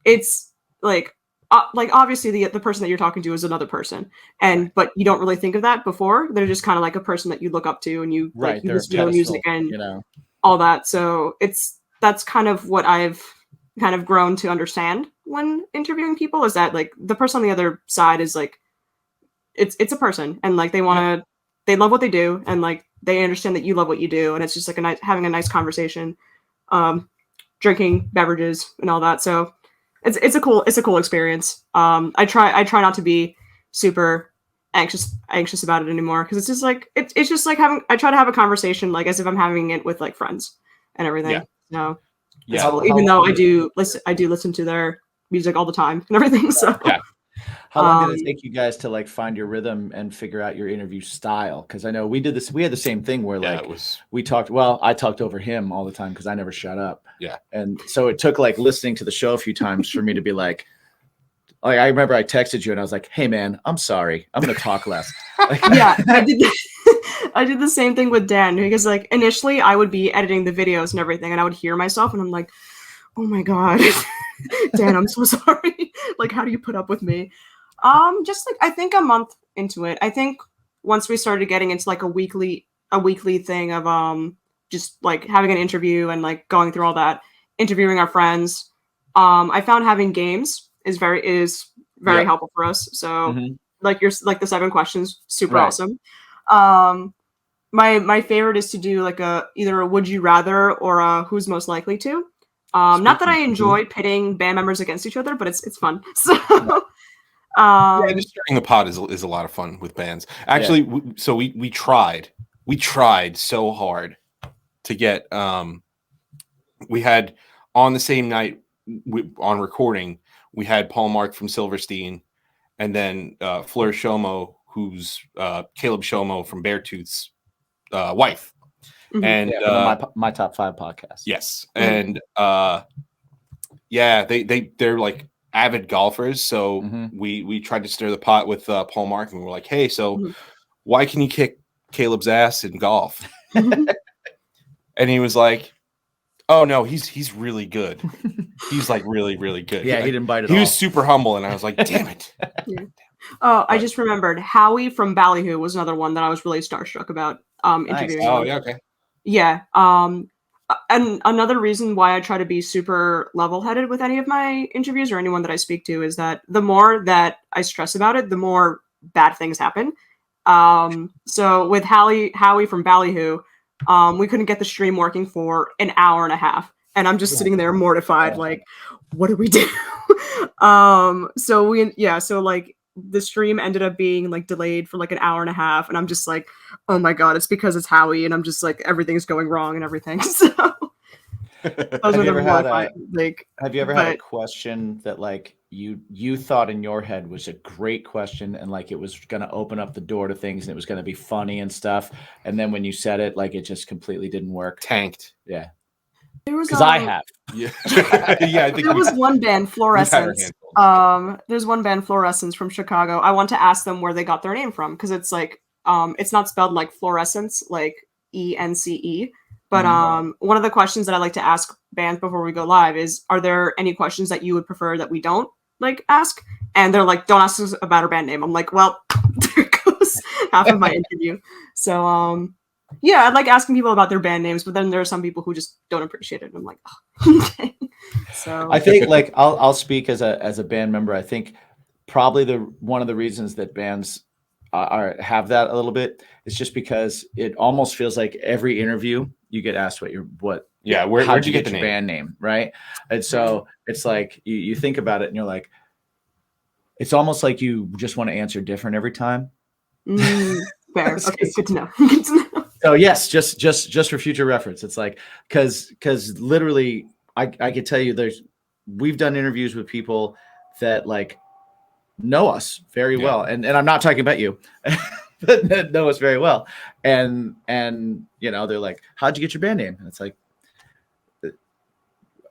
it's like obviously the person that you're talking to is another person. But you don't really think of that before. They're just kind of like a person that you look up to and you like you listen to their music and all that. So that's kind of what I've kind of grown to understand when interviewing people, is that like the person on the other side is like it's a person, and like they love what they do, and like they understand that you love what you do, and it's just like having a nice conversation, drinking beverages and all that. So it's a cool experience. I try not to be super anxious about it anymore, because it's just like it's just like I try to have a conversation like as if I'm having it with like friends and everything. Yeah. No. Yeah. So even though I do listen to their music all the time and everything. So yeah. How long did it take you guys to like find your rhythm and figure out your interview style? Because I know we did this. We had the same thing where we talked. Well, I talked over him all the time because I never shut up. Yeah. And so it took like listening to the show a few times for me to be like I remember I texted you and I was like, "Hey man, I'm sorry. I'm gonna talk less." Yeah, I did the same thing with Dan, because like initially I would be editing the videos and everything, and I would hear myself and I'm like, oh my God, Dan, I'm so sorry. Like, how do you put up with me? Just like I think a month into it. I think once we started getting into like a weekly thing of just like having an interview and like going through all that, interviewing our friends. I found having games is very helpful for us. So like the 7 questions, super awesome. My favorite is to do like either a would you rather or a who's most likely to. Not that I enjoy pitting band members against each other, but it's fun. So just stirring the pot is a lot of fun with bands. Actually, we tried so hard to get we had on the same night on recording, we had Paul Mark from Silverstein, and then Fleur Shomo, who's Caleb Shomo from Beartooth's wife. Mm-hmm. And my top 5 podcast. Yes. And they're like avid golfers. So we tried to stir the pot with Paul Mark, and we were like, hey, so why can you kick Caleb's ass in golf? And he was like, oh no, he's really good. He's like really, really good. Yeah, like, he didn't bite it. He was super humble, and I was like, damn it. Yeah. Oh, I just remembered Howie from Ballyhoo was another one that I was really starstruck about interviewing. Oh, yeah, okay. Yeah. And another reason why I try to be super level-headed with any of my interviews or anyone that I speak to is that the more that I stress about it, the more bad things happen. So with Howie from Ballyhoo, we couldn't get the stream working for an hour and a half. and I'm just sitting there mortified, like, what do we do? So like the stream ended up being like delayed for like an hour and a half, and I'm just like, oh my god, it's because it's Howie, and I'm just like, everything's going wrong and everything. So those are the mortifying, like. Have you ever had a question that like you thought in your head was a great question, and like it was going to open up the door to things, and it was going to be funny and stuff, and then when you said it, like it just completely didn't work? Tanked. Yeah. There was because I have. Yeah. Yeah, I think there was one band, Fluorescence. There's one band, Fluorescence, from Chicago. I want to ask them where they got their name from, because it's like it's not spelled like fluorescence, like ENCE. But one of the questions that I like to ask bands before we go live is, are there any questions that you would prefer that we don't like ask? And they're like, don't ask us about our band name. I'm like, well, there goes half of my interview. So yeah, I like asking people about their band names, but then there are some people who just don't appreciate it. And I'm like, oh, okay. So I think like I'll speak as a band member. I think probably one of the reasons that bands have that a little bit is just because it almost feels like every interview you get asked where'd you get your band name, right? And so it's like you think about it and you're like, it's almost like you just want to answer different every time. Fair. Okay, good to know. Good to know. So yes, just for future reference, it's like because literally I could tell you we've done interviews with people that like know us very well, and I'm not talking about you, but know us very well, and you know, they're like, how'd you get your band name? And it's like,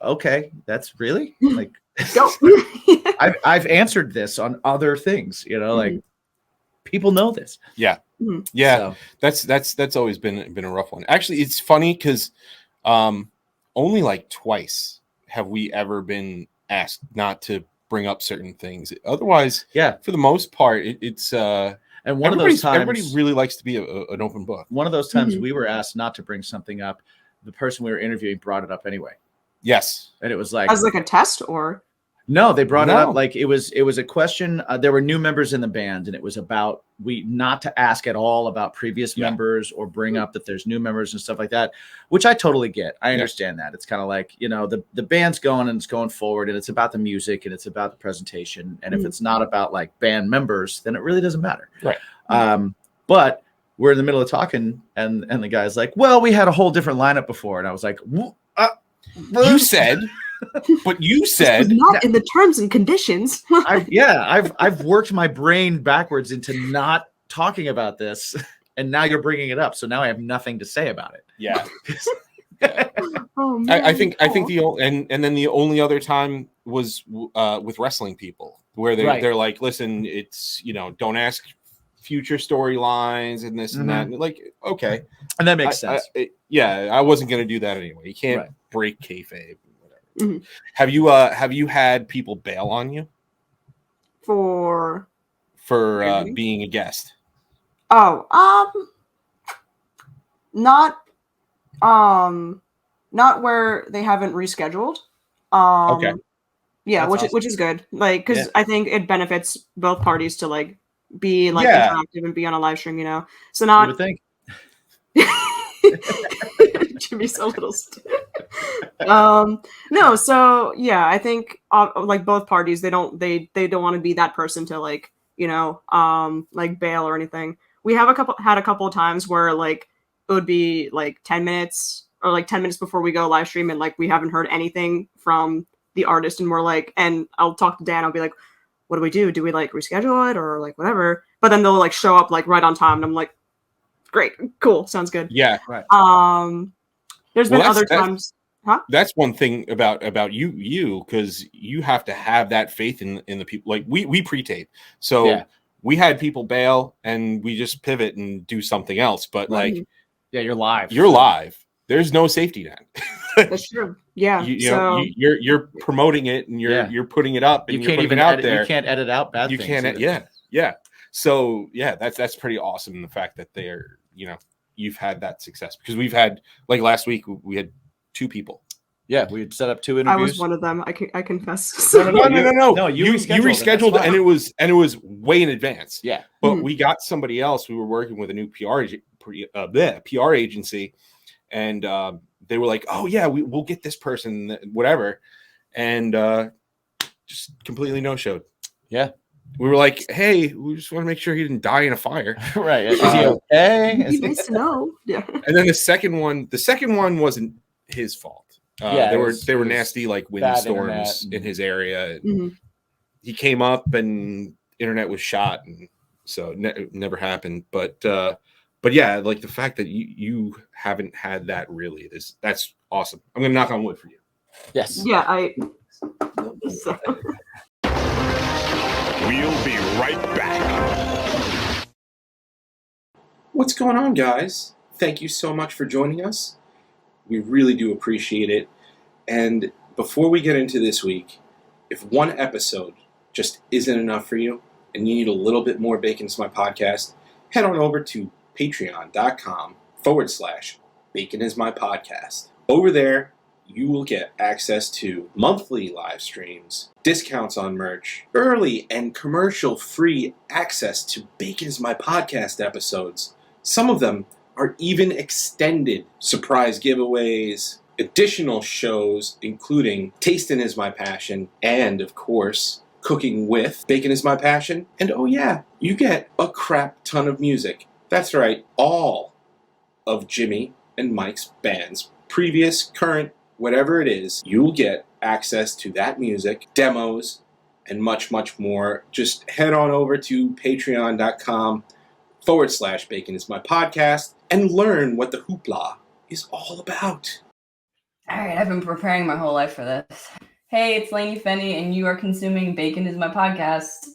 okay, that's really like go. I've answered this on other things, you know, like people know this. Yeah. Mm-hmm. Yeah. So. That's always been a rough one. Actually, it's funny because only like twice have we ever been asked not to bring up certain things. Otherwise, for the most part, it's and one of those times everybody really likes to be an open book. One of those times we were asked not to bring something up. The person we were interviewing brought it up anyway. Yes. And it was like as like a test, or no, they brought it up like it was a question. There were new members in the band, and it was about not to ask at all about previous members or bring up that there's new members and stuff like that, which I totally get. I understand that. It's kind of like, you know, the band's going and it's going forward, and it's about the music and it's about the presentation. And if it's not about like band members, then it really doesn't matter. Right. But we're in the middle of talking, and the guy's like, well, we had a whole different lineup before. And I was like, you said... But you said not in the terms and conditions. I've worked my brain backwards into not talking about this, and now you're bringing it up. So now I have nothing to say about it. Yeah. Oh, man. I think then the only other time was with wrestling people, where they're like, listen, it's, you know, don't ask future storylines and this and that. And like, okay, and that makes sense. I wasn't going to do that anyway. You can't break kayfabe. Mm-hmm. Have you had people bail on you for being a guest? Not where they haven't rescheduled. Okay. Yeah, which is good. Like, because I think it benefits both parties to like be like interactive and be on a live stream, you know. So not. You would think. Jimmy's a little no, so yeah, I think like both parties, they don't want to be that person to like, you know, like bail or anything. We have had a couple of times where like it would be like 10 minutes or like 10 minutes before we go live stream, and like we haven't heard anything from the artist, and we're like, and I'll talk to Dan, I'll be like, what do we do? Do we like reschedule it or like whatever? But then they'll like show up like right on time, and I'm like, great, cool, sounds good. Yeah, right. There's been other times. Huh? That's one thing about you because you have to have that faith in the people. Like we pre-tape, so we had people bail and we just pivot and do something else. But like, you're live. You're live. There's no safety net. That's true. Yeah. You're promoting it and you're putting it up. And you can't even out there. You can't edit out bad things. You can't. Yeah. So yeah, that's pretty awesome. In the fact that they're, you know, you've had that success, because we've had, like last week we had 2 people. Yeah, we had set up 2 interviews. I was one of them. I confess. No. You rescheduled, and it was way in advance. Yeah, but we got somebody else. We were working with a new PR agency, and they were like, "Oh yeah, we'll get this person, whatever," and just completely no-showed. Yeah. We were like, "Hey, we just want to make sure he didn't die in a fire." Right. Is he okay? It'd be nice to know. Yeah. And then the second one wasn't his fault. Yeah, they were nasty like windstorms in his area. Mhm. He came up and internet was shot, and so it never happened. But yeah, like the fact that you haven't had that really that's awesome. I'm gonna knock on wood for you. Yes. Yeah, We'll be right back. What's going on, guys? Thank you so much for joining us. We really do appreciate it. And before we get into this week, if one episode just isn't enough for you and you need a little bit more Bacon is My Podcast, head on over to patreon.com/Bacon is My Podcast. Over there, you will get access to monthly live streams, discounts on merch, early and commercial-free access to Bacon is My Podcast episodes. Some of them are even extended surprise giveaways, additional shows, including Tasting is My Passion, and, of course, Cooking with Bacon is My Passion. And oh yeah, you get a crap ton of music. That's right, all of Jimmy and Mike's bands, previous, current, whatever it is, you'll get access to that music, demos, and much, much more. Just head on over to patreon.com/Bacon is My Podcast and learn what the hoopla is all about. All right, I've been preparing my whole life for this. Hey, it's Lainey Fenney, and you are consuming Bacon is My Podcast.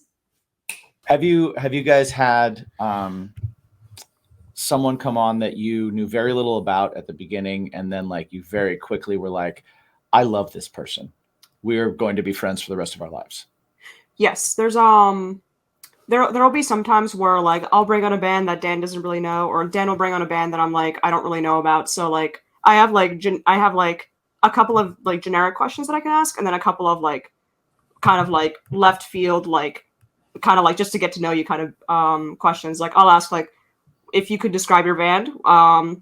Have you guys had someone come on that you knew very little about at the beginning, and then like you very quickly were like, I love this person. We're going to be friends for the rest of our lives? Yes, there's there'll be some times where like I'll bring on a band that Dan doesn't really know, or Dan will bring on a band that I'm like I don't really know about. So like I have a couple of like generic questions that I can ask, and then a couple of like kind of like left field, like kind of like just to get to know you kind of questions. Like I'll ask like, if you could describe your band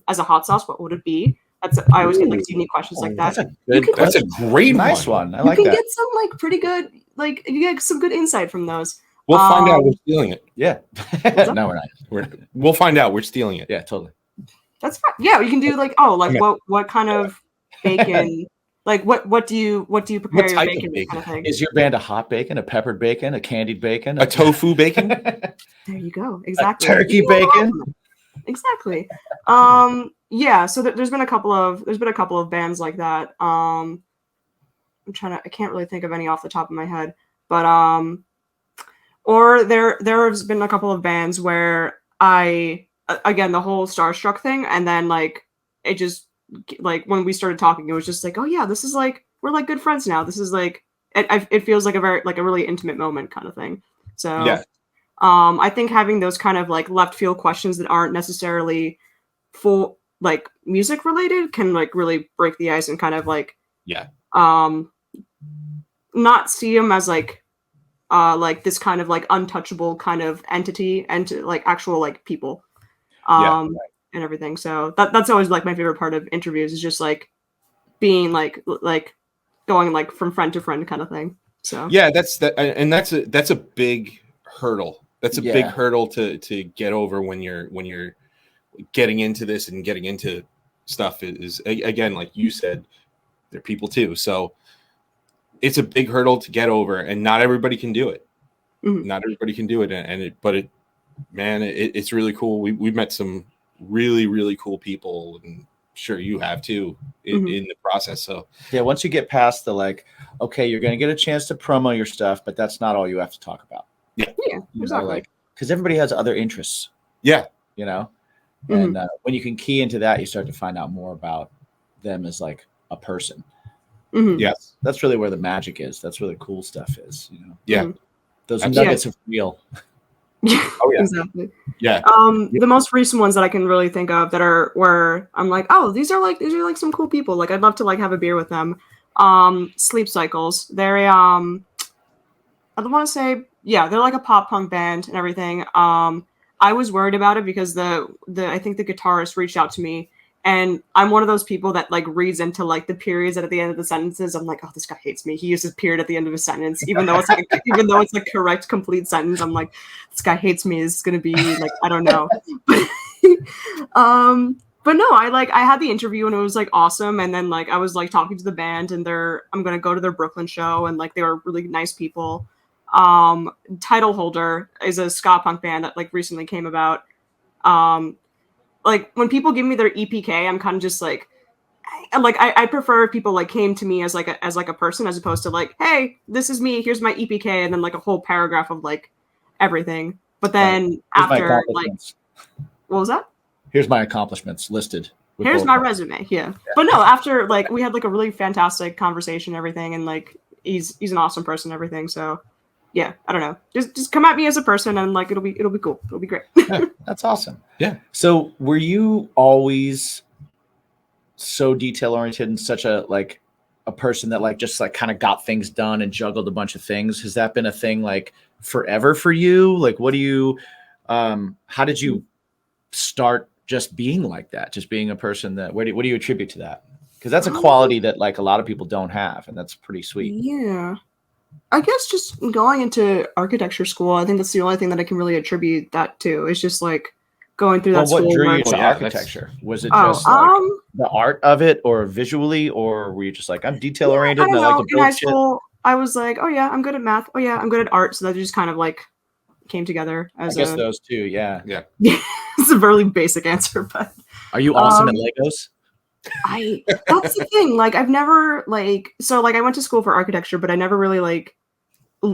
as a hot sauce, what would it be? I always get like unique questions like that. That's a great nice one. I like you that. can get some like pretty good, like you get some good insight from those. We'll find out we're stealing it. Yeah. No, we're not. We'll find out we're stealing it. Yeah, totally. That's fine. Yeah, you can do like what kind of bacon, like what do you prepare your bacon with kind of thing? Is your band a hot bacon, a peppered bacon, a candied bacon, a tofu bacon? There you go. Exactly. A turkey bacon. Exactly. Yeah. So there's been a couple of bands like that. I can't really think of any off the top of my head, but or there's been a couple of bands where again the whole starstruck thing, and then like it just like when we started talking, it was just like, oh yeah, this is like we're like good friends now. This is like it feels like a really intimate moment kind of thing. So yeah. I think having those kind of like left field questions that aren't necessarily full like music related can like really break the ice and kind of like not see them as like this kind of like untouchable kind of entity and to like actual like people and everything. So that's always like my favorite part of interviews is just like being like going like from friend to friend kind of thing. So yeah, that's a big hurdle. That's a big hurdle to get over when you're getting into this and getting into stuff is again, like you said, they're people too. So it's a big hurdle to get over, and not everybody can do it. Mm-hmm. Not everybody can do it. It's really cool. We've met some really, really cool people, and sure you have too in the process. So yeah, once you get past the like, okay, you're going to get a chance to promo your stuff, but that's not all you have to talk about. Yeah, exactly. Like, because everybody has other interests. Yeah, you know, and when you can key into that, you start to find out more about them as like a person. Mm-hmm. Yes, that's really where the magic is. That's where the cool stuff is. You know. Yeah, those nuggets of real. Oh yeah, exactly. Yeah. The most recent ones that I can really think of that are where I'm like, oh, these are like some cool people. Like I'd love to like have a beer with them. Sleep Cycles. They're I don't want to say they're like a pop punk band and everything. I was worried about it because the I think the guitarist reached out to me And I'm one of those people that like reads into like the periods at the end of the sentences. I'm like, oh, this guy hates me. He uses period at the end of his sentence, even though it's like a correct, complete sentence. I'm like, this guy hates me. This is gonna be like, I don't know. But no, I had the interview and it was like awesome. And then like I was like talking to the band and I'm gonna go to their Brooklyn show and like they were really nice people. Title Holder is a ska punk band that like recently came about. Like when people give me their EPK, I'm kind of just like I prefer if people like came to me as like a person as opposed to like, hey, this is me, here's my EPK, and then like a whole paragraph of like everything. But then after like, what was that? Here's my accomplishments listed. Here's my resume. Yeah. But no, after like we had like a really fantastic conversation, and everything, and like he's an awesome person, and everything. So yeah, I don't know. Just come at me as a person, and like it'll be cool. It'll be great. Yeah, that's awesome. Yeah. So were you always so detail oriented and such a like a person that like just like kind of got things done and juggled a bunch of things? Has that been a thing like forever for you? Like what do you how did you start just being like that? Just being a person that what do you attribute to that? Because that's a quality that like a lot of people don't have, and that's pretty sweet. Yeah. I guess just going into architecture school, I think that's the only thing that I can really attribute that to. It's just like going through that school. What drew you to architecture? Was it just like the art of it, or visually, or were you just like, I'm detail oriented and I like to build in high shit? school, I was like, oh yeah, I'm good at math. Oh yeah, I'm good at art. So that just kind of like came together as I guess those two, yeah. It's a very basic answer, but are you awesome at Legos? That's the thing. Like I've never like I went to school for architecture, but I never really like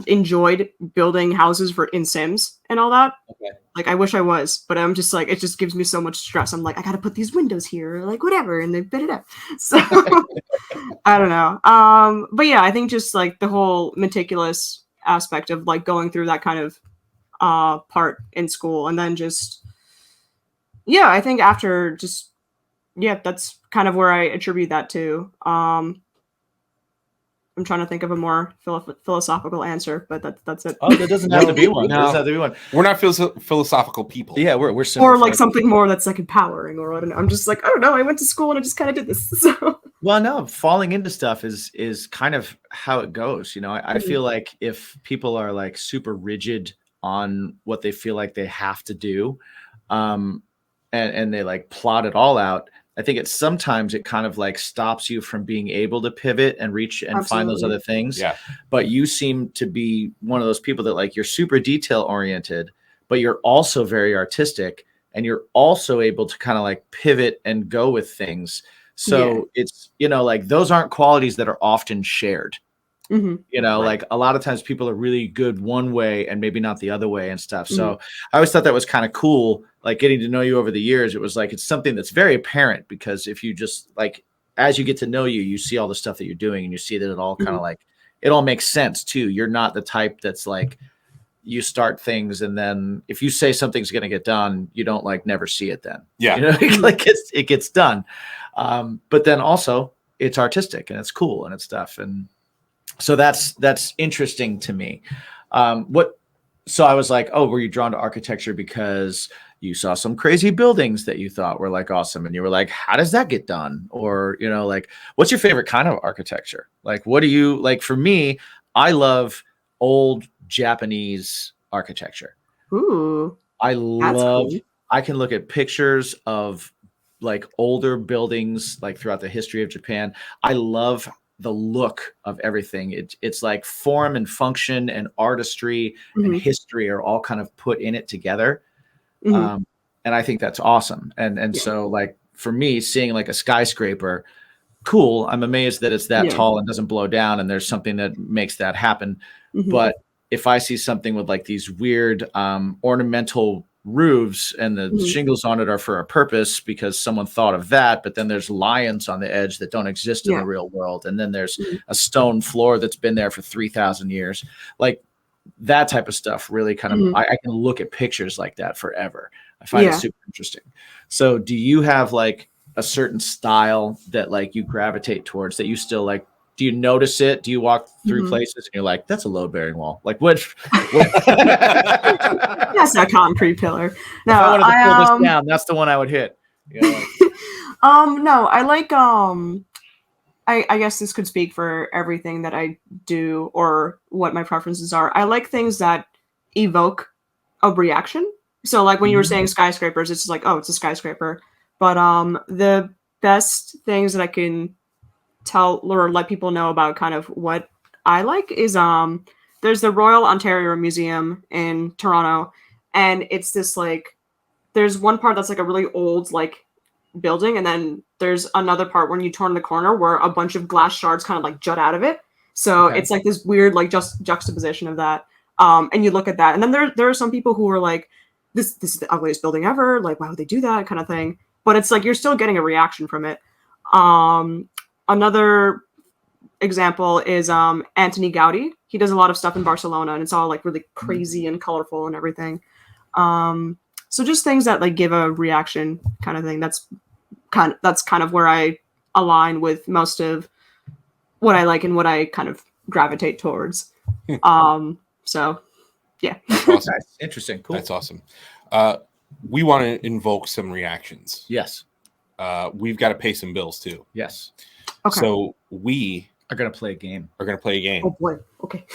enjoyed building houses in Sims and all that. Okay. Like I wish I was, but I'm just like it just gives me so much stress. I'm like I gotta put these windows here, or like whatever, and they fit it up. So I don't know. But yeah, I think just like the whole meticulous aspect of like going through that kind of part in school, and then just I think after just that's kind of where I attribute that to. I'm trying to think of a more philosophical answer, but that's it. Oh, that doesn't have to be one. No. Doesn't have to be one. We're not philosophical people. Yeah, we're or like something more that's like empowering, or I don't know. I'm just like I don't know. I went to school and I just kind of did this. So. Well, no, falling into stuff is kind of how it goes. You know, I feel like if people are like super rigid on what they feel like they have to do, and they like plot it all out, I think sometimes it kind of like stops you from being able to pivot and reach and find those other things. Yeah. But you seem to be one of those people that like you're super detail oriented, but you're also very artistic, and you're also able to kind of like pivot and go with things. So it's, you know, like those aren't qualities that are often shared. Mm-hmm. You know, like a lot of times people are really good one way and maybe not the other way and stuff. So I always thought that was kind of cool. Like getting to know you over the years, it was like, it's something that's very apparent, because if you just like, as you get to know you, you see all the stuff that you're doing, and you see that it all kind of like, it all makes sense too. You're not the type that's like, you start things and then if you say something's going to get done, you don't like never see it then. Yeah. You know, like it gets done. But then also it's artistic and it's cool and it's stuff. And so that's interesting to me. So I was like, oh, were you drawn to architecture because you saw some crazy buildings that you thought were like awesome, and you were like, how does that get done? Or, you know, like, what's your favorite kind of architecture? Like, what do you like? For me, I love old Japanese architecture. Ooh, I love, cool. I can look at pictures of like older buildings, like throughout the history of Japan. I love the look of everything. It's like form and function and artistry and history are all kind of put in it together. And I think that's awesome. And so like for me, seeing like a skyscraper, cool. I'm amazed that it's that tall and doesn't blow down, and there's something that makes that happen. But if I see something with like these weird ornamental roofs and the shingles on it are for a purpose because someone thought of that, but then there's lions on the edge that don't exist in the real world, and then there's a stone floor that's been there for 3,000 years, like that type of stuff really kind of I can look at pictures like that forever. I find it super interesting. So do you have like a certain style that like you gravitate towards, that you still like? Do you notice it? Do you walk through places and you're like, that's a load bearing wall? Like what? That's a concrete pillar. No, if I wanted to pull this down, that's the one I would hit. You know, like, No, I like I guess this could speak for everything that I do or what my preferences are. I like things that evoke a reaction. So like when you were saying skyscrapers, it's just like, oh, it's a skyscraper. But the best things that I can tell or let people know about kind of what I like is there's the Royal Ontario Museum in Toronto, and it's this like there's one part that's like a really old like building, and then there's another part when you turn the corner where a bunch of glass shards kind of like jut out of it. So it's like this weird like just juxtaposition of that. And you look at that, and then there are some people who are like, this is the ugliest building ever. Like, why would they do that kind of thing? But it's like you're still getting a reaction from it. Another example is Antoni Gaudi. He does a lot of stuff in Barcelona, and it's all like really crazy and colorful and everything. So just things that like give a reaction kind of thing. That's kind of where I align with most of what I like and what I kind of gravitate towards. So yeah. That's awesome. Interesting. Cool. That's awesome. We want to invoke some reactions. Yes. We've got to pay some bills too. Yes. Okay. So we are going to play a game. Oh boy. Okay.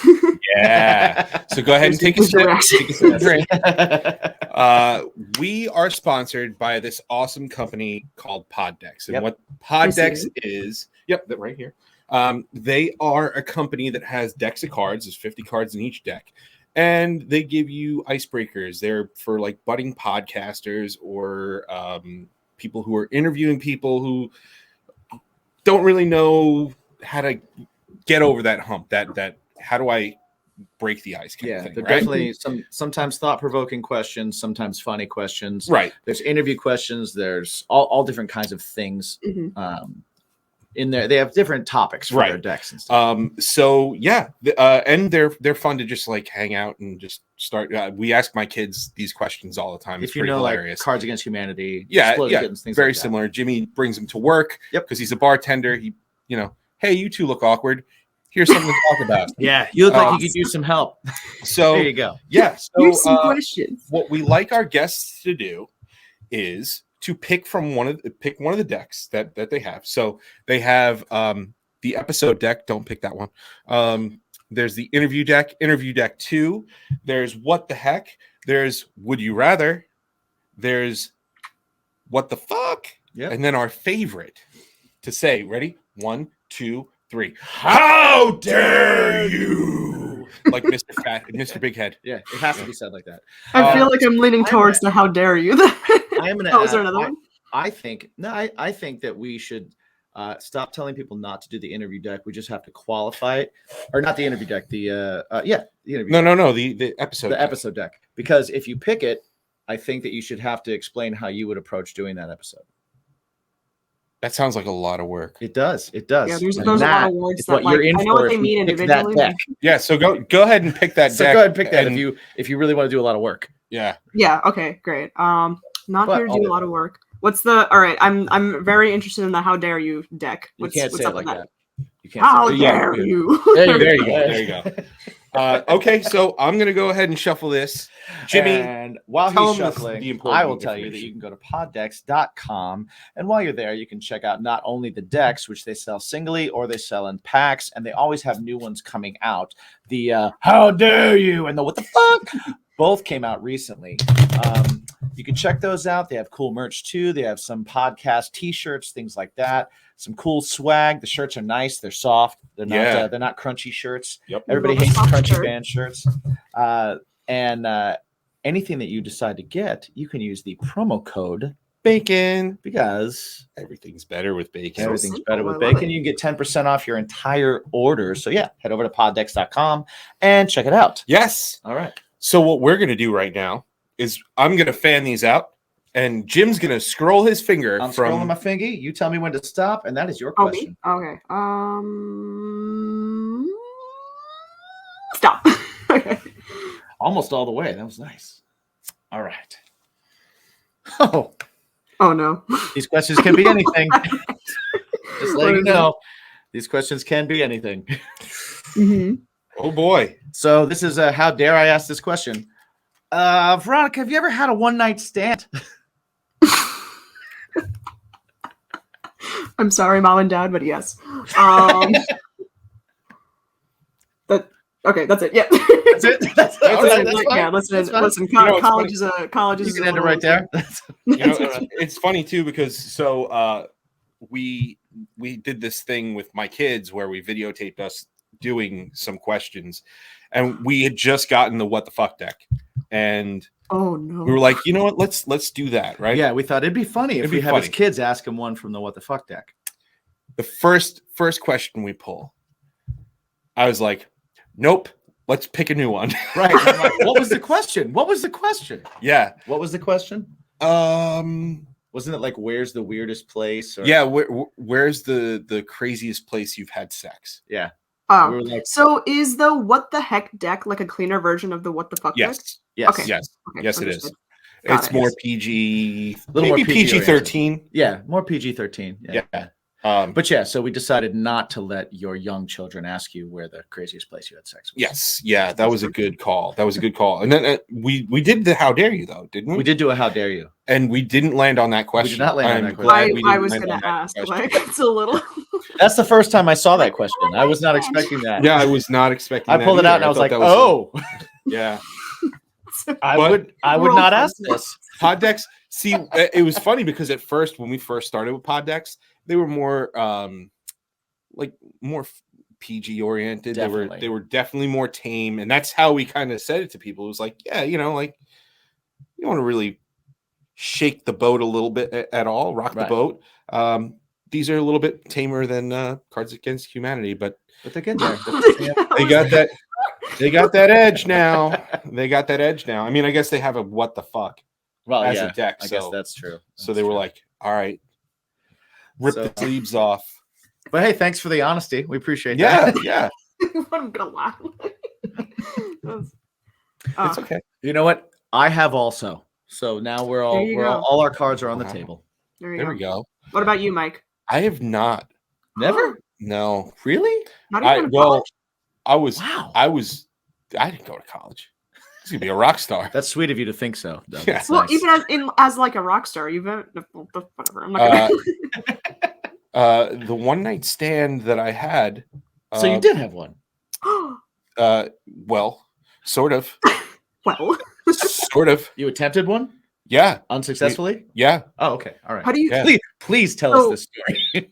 Yeah. So go ahead and take a sip. We are sponsored by this awesome company called Poddex. And what Poddex is, right here. They are a company that has decks of cards. There's 50 cards in each deck. And they give you icebreakers. They're for like budding podcasters or people who are interviewing people who don't really know how to get over that hump. That how do I break the ice kind of thing, they're right? definitely sometimes thought-provoking questions, sometimes funny questions. Right. There's interview questions. There's all different kinds of things in there. They have different topics for their decks and stuff. So yeah, and they're fun to just like hang out and just start. We ask my kids these questions all the time. It's if you pretty know, hilarious. like Cards Against Humanity, Kittens, things very like that. similar. Jimmy brings them to work because he's a bartender. He, hey, you two look awkward. Here's something to talk about. Yeah, you look like you could use some help. So there you go. Yeah. So here's some questions. What we like our guests to do is to pick from one of the decks that they have. So they have the episode deck. Don't pick that one. There's the interview deck 2. There's what the heck. There's would you rather. There's what the fuck. Yeah. And then our favorite to say. Ready? 1, 2, 3. How dare you? Like Mr. Big Head. Yeah, it has to be said like that. I feel like I'm leaning towards the how dare you. I'm gonna. Was there another one? I think that we should stop telling people not to do the interview deck. We just have to qualify it, or not the interview deck. The interview. No. The episode. The episode deck. Because if you pick it, I think that you should have to explain how you would approach doing that episode. That sounds like a lot of work. It does. It does. Yeah, there's a lot of words that like, I know what they mean individually. Yeah, so go ahead and pick that deck. Go ahead and pick that if you really want to do a lot of work. Yeah. Yeah. Okay. Great. Not here to do a lot of work. All right. I'm very interested in the how dare you deck. You can't say it like that. You can't. How dare you? There you go. Okay, so I'm gonna go ahead and shuffle this. Jimmy, and while he's shuffling, I will tell you that you can go to poddex.com, and while you're there, you can check out not only the decks, which they sell singly or they sell in packs, and they always have new ones coming out. The how dare you and the what the fuck both came out recently. You can check those out. They have cool merch too. They have some podcast t-shirts, things like that. Some cool swag. The shirts are nice. They're soft. They're not crunchy shirts. Yep. Everybody hates crunchy band shirts. And anything that you decide to get, you can use the promo code BACON because everything's better with bacon. Everything's better with bacon. You can get 10% off your entire order. So yeah, head over to poddex.com and check it out. Yes. All right. So what we're going to do right now is I'm going to fan these out. And Jim's going to scroll his finger. I'm scrolling my finger. You tell me when to stop, and that is your question. Okay. Stop. Okay. Almost all the way. That was nice. All right. Oh no. These questions can be anything. Just letting you know. These questions can be anything. Mm-hmm. Oh boy. So this is how dare I ask this question? Veronika, have you ever had a one-night stand? I'm sorry, mom and dad, but yes. Okay, that's it. Yeah. That's it. That's Listen, fine. yeah, listen. That's fine. Listen. You know, it's College is a college You is. can a end it little- right there. You know, it's funny too because we did this thing with my kids where we videotaped us doing some questions, and we had just gotten the what the fuck deck, and Oh no. we were like, you know what, let's do that, right? Yeah, we thought it'd be funny if It'd we be have his funny. kids ask him one from the what the fuck deck. The first question we pull, I was like, nope, let's pick a new one. Right. I'm like, what was the question? What was the question? Yeah. What was the question? Wasn't it like where's the weirdest place? Or... Yeah, where's the craziest place you've had sex? Yeah. Oh, We were like, so is the what the heck deck like a cleaner version of the what the fuck deck? Yes. yes. Okay. Yes. Okay, Yes, it understood. is. Got It's it. more Yes. PG, Little more maybe PG PG-13. Yeah, more PG-13. Yeah. But yeah, so we decided not to let your young children ask you where the craziest place you had sex was. Yes. Yeah, that was a good call. That was a good call. And then we did the how dare you though, didn't we? We did do a how dare you. And we didn't land on that question. not land on I'm that question. glad we I didn't was land gonna on that ask. question. Like it's a little. That's the first time I saw that question. I was not expecting that. Yeah, I was not expecting I that pulled it out and either. I was thought like, that oh, yeah. I But- would not ask this. Pod decks. See, it was funny because at first, when we first started with pod decks, they were more more PG oriented. Definitely. They were definitely more tame, and that's how we kind of said it to people. It was like, yeah, you know, like you want to really shake the boat a little bit at all, rock the Right. boat. These are a little bit tamer than Cards Against Humanity, but But they're good there. they got that. They got that edge now. They got that edge now. I mean, I guess they have a what the fuck Well, as yeah, a deck. I so guess that's true. so That's they were true. like, all right, rip So- the sleeves off. But hey, thanks for the honesty. We appreciate Yeah, that. yeah. I'm gonna laugh. It's Oh, okay. You know what? I have also. So now we're all There you go. all our cards are on the Wow. table. there you There go. we go. What about you, Mike? I have not. Never? No. Really? Not I even in well, college? I was. Wow. I didn't go to college. I was gonna be a rock star. That's sweet of you to think so. Doug. Yeah. That's Well, nice. even as like a rock star, you've whatever. I'm not gonna. The one night stand that I had. So you did have one. Well, sort of. Well, Sort of. You attempted one Yeah. unsuccessfully? Yeah. Oh, okay. All right. how do you Yeah. Please tell So- us this story.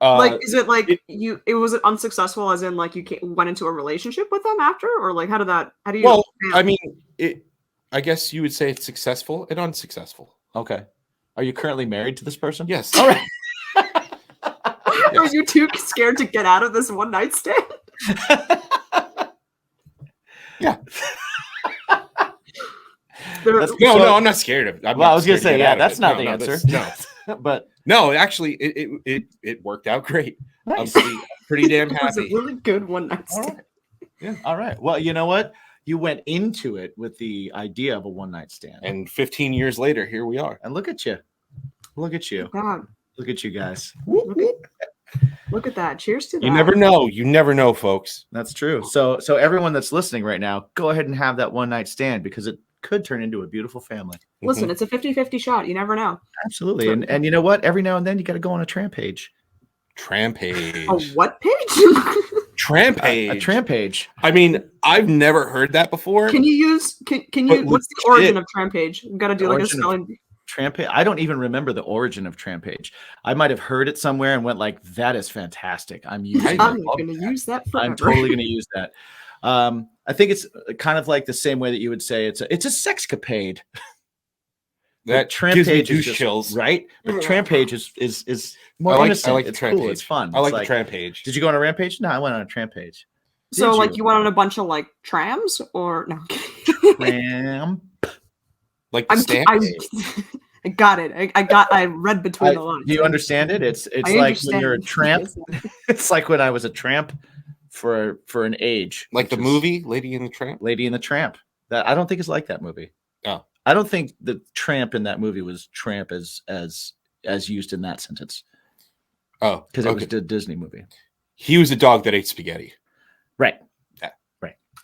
like? Is it like it- it was it unsuccessful? As in, like you went into a relationship with them after, or like how did that? How do you? Well, I mean, I guess you would say it's successful and unsuccessful. Okay. Are you currently married to this person? Yes. All right. are you too scared to get out of this one night stand? Yeah. That's- No, so- I'm not scared of it. I'm Well, not I was gonna scared say, to get yeah, out of that's it. not No, the no, answer. that's- No, But no, actually, it worked out great. nice. I'm pretty damn It was a happy. really good one night All stand. right. All right. Well, you know what? You went into it with the idea of a one night stand. And 15 years later, here we are. And look at you. Look at you. God, Look at you guys. look at that! Cheers to that. You never know. You never know, folks. That's true. So everyone that's listening right now, go ahead and have that one night stand because it could turn into a beautiful family. Listen, it's a 50-50 shot. You never know. Absolutely. And you know what? Every now and then you got to go on a trampage. Trampage. A what page? Trampage. A trampage. I mean, I've never heard that before. Can you use? Can you? But What's the legit. origin of trampage? We've got to do The like a origin of- spelling. Trampage. I don't even remember the origin of trampage. I might have heard it somewhere and went like, "That is fantastic. I'm using. I it. I'm love going to that. use that forever. I'm totally going to use that." I think it's kind of like the same way that you would say it's a sexcapade. That Trampage gives me is douche just- chills. right? But Yeah. trampage is more I like innocent. the It's trampage. cool. It's fun. I like It's the trampage. Did you go on a rampage? No, I went on a trampage. So, Did like, you went on a bunch of like trams, or no? Tramp. Like the I'm, stamp? I got it. I read between the lines. Do you understand it? It's I like when you're a understand. tramp. It's like when I was a tramp for an age. Like the which is movie Lady and the Tramp? Lady and the Tramp. That I don't think it's like that movie. Oh. I don't think the tramp in that movie was tramp as used in that sentence Oh, because it okay. was a Disney movie. He was a dog that ate spaghetti. Right.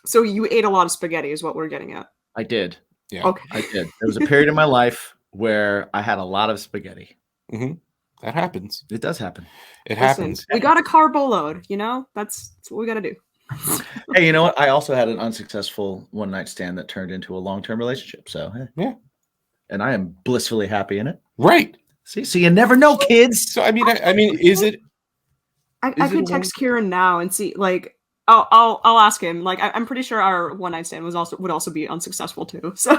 So you ate a lot of spaghetti, is what we're getting at. I did. Yeah. Okay. I did. There was a period in my life where I had a lot of spaghetti. I That happens. It does happen. It Listen, happens. we got a carbo load, that's what we got to do. Hey, you know what? I also had an unsuccessful one night stand that turned into a long-term relationship. So hey. Yeah. And I am blissfully happy in it. Right. See, so you never know, kids. So I mean, is it? I could text Kieran now and see, like, I'll ask him. Like, I'm pretty sure our one night stand would also be unsuccessful too. So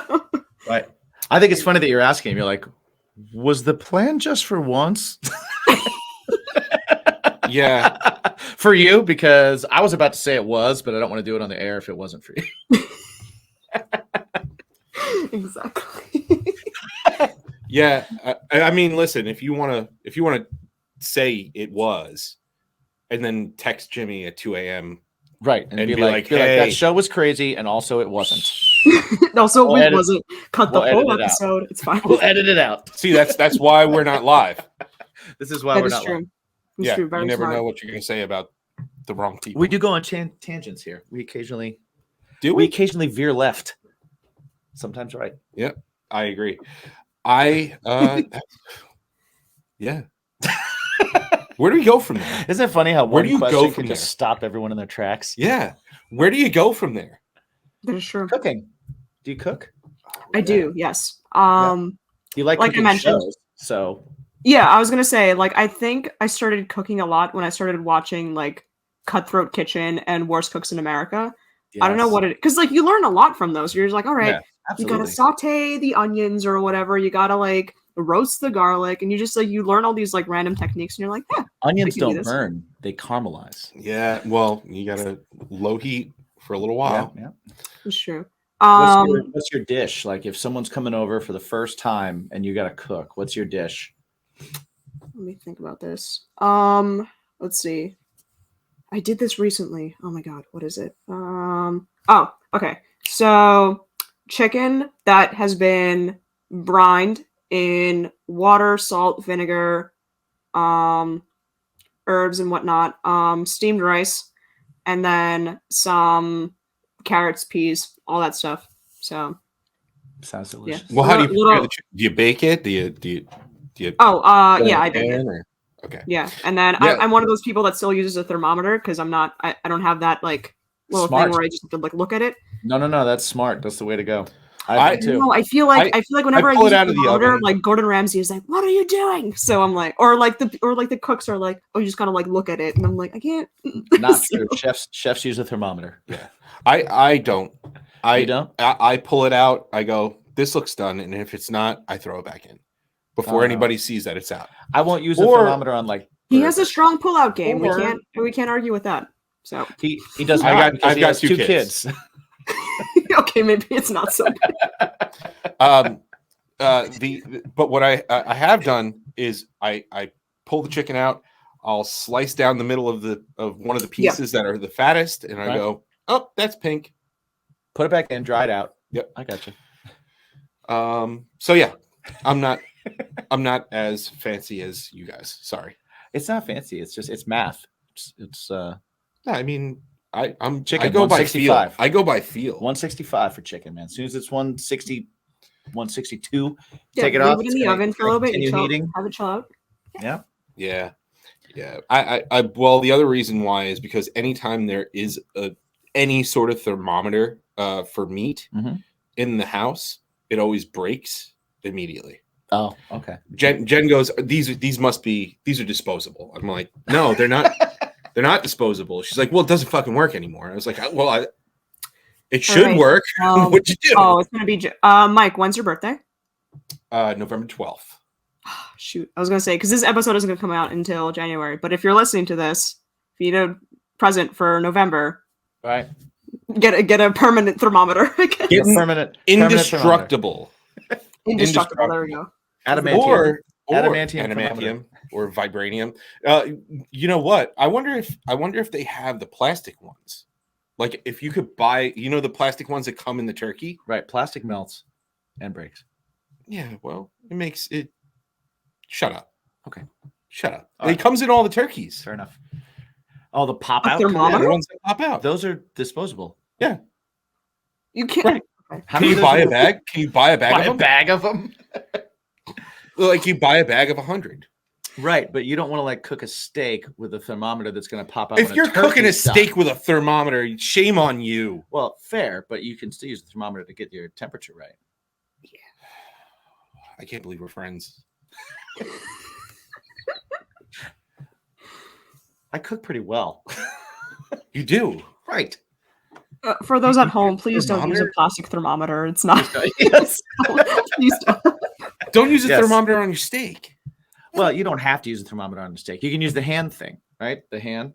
Right. I think it's funny that you're asking him. You're like, was the plan just for once? Yeah. For you, because I was about to say it was, but I don't want to do it on the air if it wasn't for you. exactly. Yeah. I mean, listen, if you want to say it was, and then text Jimmy at 2 a.m. Right. And be like, hey, that show was crazy and also it wasn't. Also, We'll it edit- wasn't. Cut the we'll whole edit it out. episode. It's fine. We'll edit it out. See, that's why we're not live. This is why That we're is not true. live. It's Yeah, true. Very you never smart. know what you're going to say about the wrong people. We do go on tangents here. We occasionally Do we we? occasionally veer left. Sometimes right. Yep, I agree. Yeah. Where do we go from there? Isn't it funny how Where one do you go question from can just there? stop everyone in their tracks? Yeah. Where do you go from there? That is true. Cooking. Do you cook? I do. Yes. You like Like I cooking mentioned. shows, so Yeah, I was gonna say, like, I think I started cooking a lot when I started watching like Cutthroat Kitchen and Worst Cooks in America. I don't know yes. what it, because like you learn a lot from those. You're just like, all right, Yeah, you gotta absolutely. saute the onions or whatever. You gotta like roast the garlic, and you just like you learn all these like random techniques, and you're like, yeah, Onions I can do don't this. burn; they caramelize. Yeah. Well, you got to low heat for a little while. Yeah. it's true. What's your dish? Like if someone's coming over for the first time and you got to cook, what's your dish? Let me think about this. Let's see. I did this recently. Oh my god, what is it? Oh, okay. So chicken that has been brined in water, salt, vinegar, herbs and whatnot, steamed rice, and then some carrots, peas, all that stuff. So Sounds delicious. Well, how do you prepare Little- the chicken? Do you bake it? Do you yeah, put it I in bake a it. pan or- Okay. Yeah, and then Yeah. I'm one of those people that still uses a thermometer because I don't have that like little Smart. thing where I just have to like look at it. No, that's smart. That's the way to go. I do too. No, I feel like whenever I pull use it a out of the thermometer, oven. like Gordon Ramsay is like, "What are you doing?" So I'm like, or like the cooks are like, "Oh, you just gotta like look at it," and I'm like, I can't. Not So- true. Chefs use a thermometer. Yeah. I don't. You don't? I pull it out. I go, this looks done, and if it's not, I throw it back in before Oh. anybody sees that it's out. I won't use a Or- thermometer on like. He has a strong pullout game. Or- We can't argue with that. So He does I not got- because I've he got has two two kids. kids. okay, maybe it's not so bad. But what I have done is I pull the chicken out. I'll slice down the middle of one of the pieces that are the fattest, and I Right. go, oh, that's pink. Put it back in, dry it out. Yep. I got you. So yeah, I'm not as fancy as you guys. Sorry. It's not fancy. It's math. It's Yeah, I mean, I'm chicken. I go by feel. 165. I go by feel. 165 for chicken, man. As soon as it's 160, 162, Yeah, take it leave off. it in It's the gonna- oven for a little bit. continue You chill, heating. have it chill out. Yeah. Yeah. I well, the other reason why is because anytime there is any sort of thermometer for meat Mhm. in the house, it always breaks immediately. Oh, okay. Jen goes, these are disposable. I'm like, no, they're not. They're not disposable. She's like, well, it doesn't fucking work anymore. I was like, well, it should right. work. What'd you do? Oh, it's gonna be Mike. When's your birthday? November 12th. Shoot, I was gonna say because this episode isn't gonna come out until January. But if you're listening to this, if you need a present for November, Right. get a permanent thermometer. Get Permanent indestructible. Indestructible. There we go. Adamantium. Or Adamantium adamantium or vibranium. You know what? I wonder if they have the plastic ones. Like if you could buy, the plastic ones that come in the turkey. Right. Plastic melts and breaks. Yeah, well, it makes it. Shut up. Okay. Shut up. All It right. comes in all the turkeys. Fair enough. Oh, the pop A out. thermometer? The ones that pop out. Those are disposable. Yeah. You can't. Right. How Can many you of buy those a bag? Can you buy a bag Buy of a them? bag of them? Like you buy a bag of 100. Right, but you don't want to like cook a steak with a thermometer that's going to pop out. If when you're cooking a turkey's done. steak with a thermometer, shame on you. Well, fair, but you can still use the thermometer to get your temperature right. I can't believe we're friends. I cook pretty well. You do. Right. For those at home, please don't use a Thermometer? plastic thermometer. It's not. Yes. Please don't. Don't use a Yes. thermometer on your steak. Well, you don't have to use a thermometer on the steak. You can use the hand thing, right? The hand,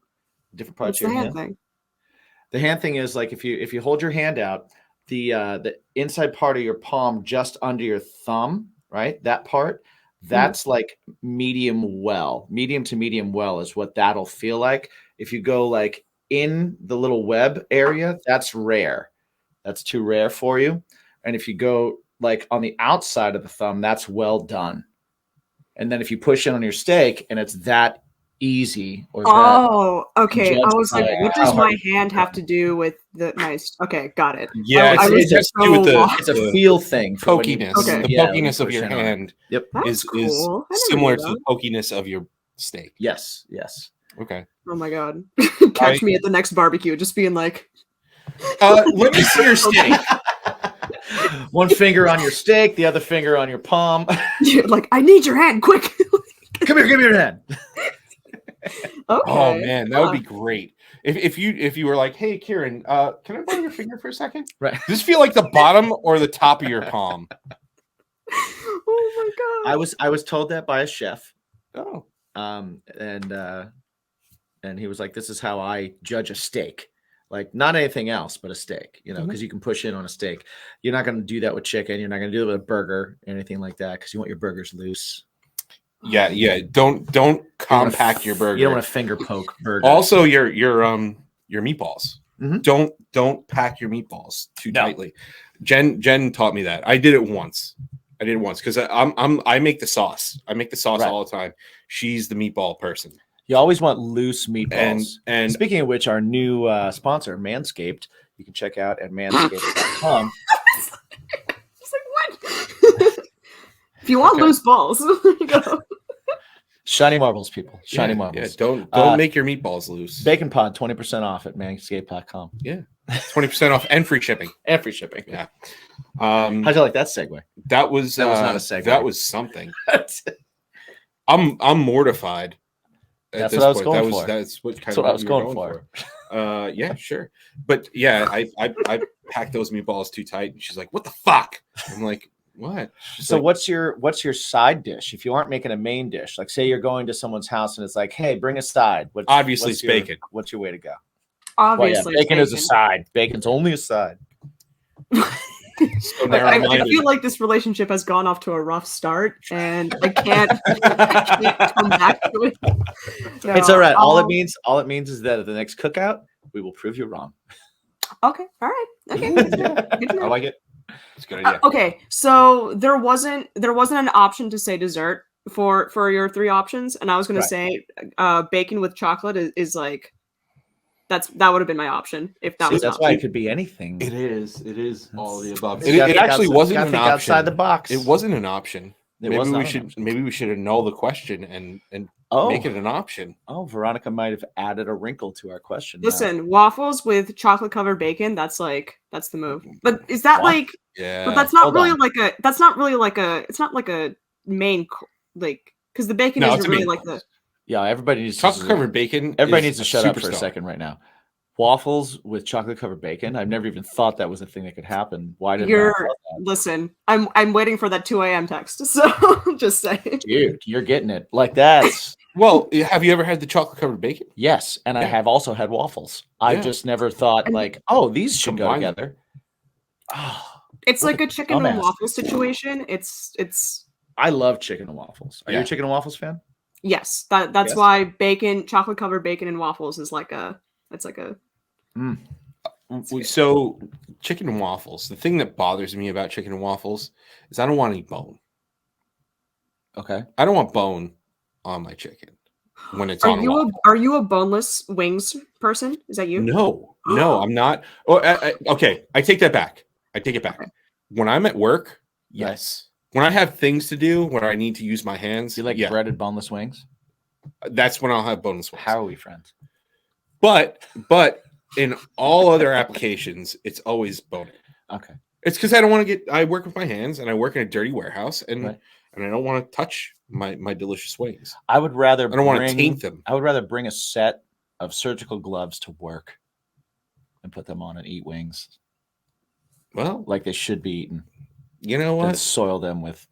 different parts What's of the your hand hand. thing? The hand thing is like if you hold your hand out, the inside part of your palm just under your thumb, right? That part, that's like medium to medium well is what that'll feel like. If you go like in the little web area, that's rare. That's too rare for you. And if you go like on the outside of the thumb, that's well done. And then if you push in on your steak and it's that easy or Oh, okay. I judge was like, by what how does my hard hand have to do with the nice? Okay, got it. Yeah, I it's, was it has to do with it's a feel thing. for when you- pokiness. Okay. The yeah, when you pokiness of push your in on it. hand Yep. That's is cool. I never similar knew to the pokiness of your steak. Yes. Yes. Okay. Oh my god. Catch me at the next barbecue, just being like, Let me see your steak. One finger on your steak, the other finger on your palm. like, I need your hand, quick. Come here, give me your hand. Okay. Oh man, that would be great. If you were like, hey Kieran, can I borrow your finger for a second? Right. Does this feel like the bottom or the top of your palm? Oh my god. I was told that by a chef. Oh. And he was like, this is how I judge a steak. Like not anything else, but a steak, you know, because you can push in on a steak. You're not going to do that with chicken. You're not going to do it with a burger, anything like that, because you want your burgers loose. Yeah. Don't compact your burger. You don't want to finger poke burgers. Also, your meatballs. Mhm. Don't pack your meatballs too tightly. Jen taught me that. I did it once because I make the sauce. I make the sauce all the time. She's the meatball person. You always want loose meatballs. And speaking of which, our new sponsor, Manscaped, you can check out at manscaped.com. It's like, what? If you want loose balls, there you go. Shiny marbles, people. Shiny Yeah, marbles. don't make your meatballs loose. Bacon Pod, 20% off at manscaped.com. Yeah. 20% off and free shipping. And free shipping. Yeah. How'd you like that segue? That was not a segue. That was something. I'm mortified. That's what I was going for. That's what That's what I was going for. Yeah, sure. But yeah, I packed those meatballs too tight, and she's like, "What the fuck?" I'm like, "What?" She's So like, what's your side dish if you aren't making a main dish? Like say you're going to someone's house and it's like, hey, bring a side. Obviously it's bacon. What's your way to go? Obviously, bacon is a side. Bacon's only a side. so I narrow-minded. feel like this relationship has gone off to a rough start, and I can't come back to it. No, It's all right. All it means is that at the next cookout, we will prove you wrong. Okay, all right, okay. Good to know. Good to know. I like it. It's a good idea. Okay, so there wasn't an option to say dessert for your three options, and I was gonna say bacon with chocolate is like that would have been my option if that was. That's why it could be anything. It is all the above. You gotta It think actually outside- wasn't gotta an think option. outside the box. It wasn't an option. It was not an option. Maybe we should annul the question and make it an option. Oh, Veronica might have added a wrinkle to our question. now. Listen, waffles with chocolate covered bacon. That's the move. But is that What? like? Yeah. But that's not Hold really on. like a. That's not really like a. It's not like a main like because the bacon No, it's isn't a really main like course. Yeah, everybody needs Chocolate covered bacon. Everybody is needs to shut up for a superstar. second right now. Waffles with chocolate covered bacon. I've never even thought that was a thing that could happen. Why did I You're not thought that? listen. I'm waiting for that 2 a.m. text. So just saying. Dude, you're getting it. Like that's Well, have you ever had the chocolate covered bacon? yes, and I Yeah. have also had waffles. I Yeah. just never thought like, oh, these should go Combine them. together. Oh, It's what like a chicken and dumbass. waffle situation. It's I love chicken and waffles. Are you Yeah. a chicken and waffles fan? yes. That's Yes. why bacon, chocolate covered bacon and waffles is like a. It's like a. So, chicken and waffles. The thing that bothers me about chicken and waffles is I don't want any bone. Okay. I don't want bone on my chicken when it's Are on a you waffle. are you a boneless wings person? Is that you? No, I'm not. Oh, okay. I take that back. I take it back. When I'm at work, yes, when I have things to do where I need to use my hands, Do you like breaded boneless wings? That's when I'll have boneless wings. How are we friends? But in all other applications, it's always bone-in. Okay. It's because I don't want to get. I work with my hands, and I work in a dirty warehouse, and Right. and I don't want to touch my delicious wings. I would rather. I don't want to taint them. I would rather bring a set of surgical gloves to work and put them on and eat wings. Well, like they should be eaten. You know what? And soil them with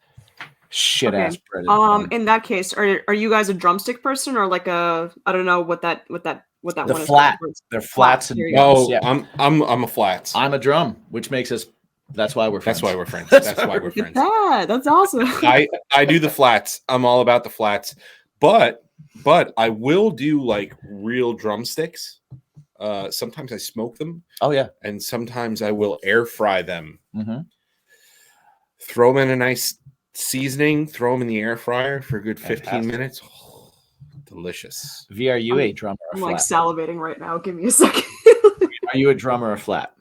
shit ass bread. In that case, are you guys a drumstick person or like a I don't know what that The one is flat. called? They're flats and yeah. I'm a flats. I'm a drum, which makes us. That's why we're friends. That's why we're friends. That's why we're friends. Yeah, that's awesome. I do the flats. I'm all about the flats, but I will do like real drumsticks. Sometimes I smoke them. Oh yeah, and sometimes I will air fry them. Mm-hmm. Throw them in a nice seasoning. Throw them in the air fryer for a good 15 minutes. Oh, delicious. V, are you a drummer or I'm flat? like salivating right now. Give me a second. Are you a drummer or flat?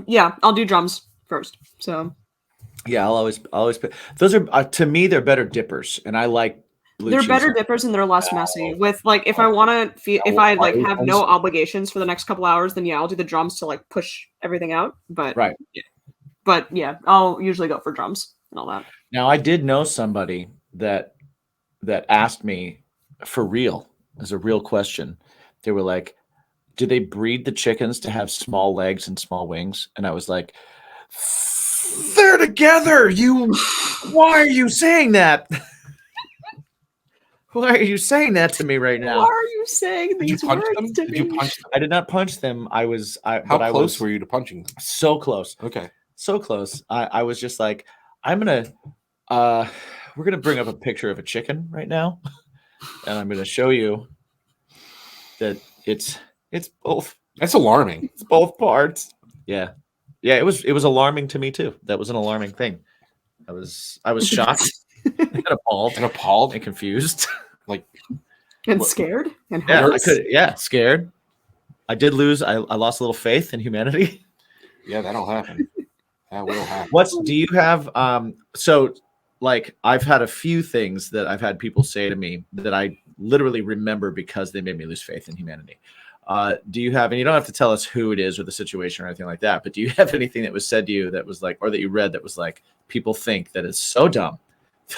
Yeah, I'll do drums first. So yeah, I'll always put those are to me they're better dippers, and I like blue they're cheese better on them. dippers and they're less messy. With like if I want to feel if I like have no obligations for the next couple hours, then yeah, I'll do the drums to like push everything out. But right, but yeah, I'll usually go for drums and all that. Now I did know somebody that asked me for real as a real question. They were like, do they breed the chickens to have small legs and small wings? And I was like, they're together. Why are you saying that? Why are you saying that to me right now? Why are you saying these words to me? Did you punch them? I did not punch them. How close were you to punching them? So close. Okay. So close. I was just like, we're gonna bring up a picture of a chicken right now, and I'm gonna show you that it's both. That's alarming. It's both parts. Yeah. Yeah, it was alarming to me too. That was an alarming thing. I was shocked and appalled and confused. And scared and scared. I did lose. I lost a little faith in humanity. Yeah, that'll happen. That will happen. Do you have so like I've had a few things that I've had people say to me that I literally remember because they made me lose faith in humanity. Do you have, and you don't have to tell us who it is or the situation or anything like that, but do you have anything that was said to you that was like, or that you read that was like, people think that is so dumb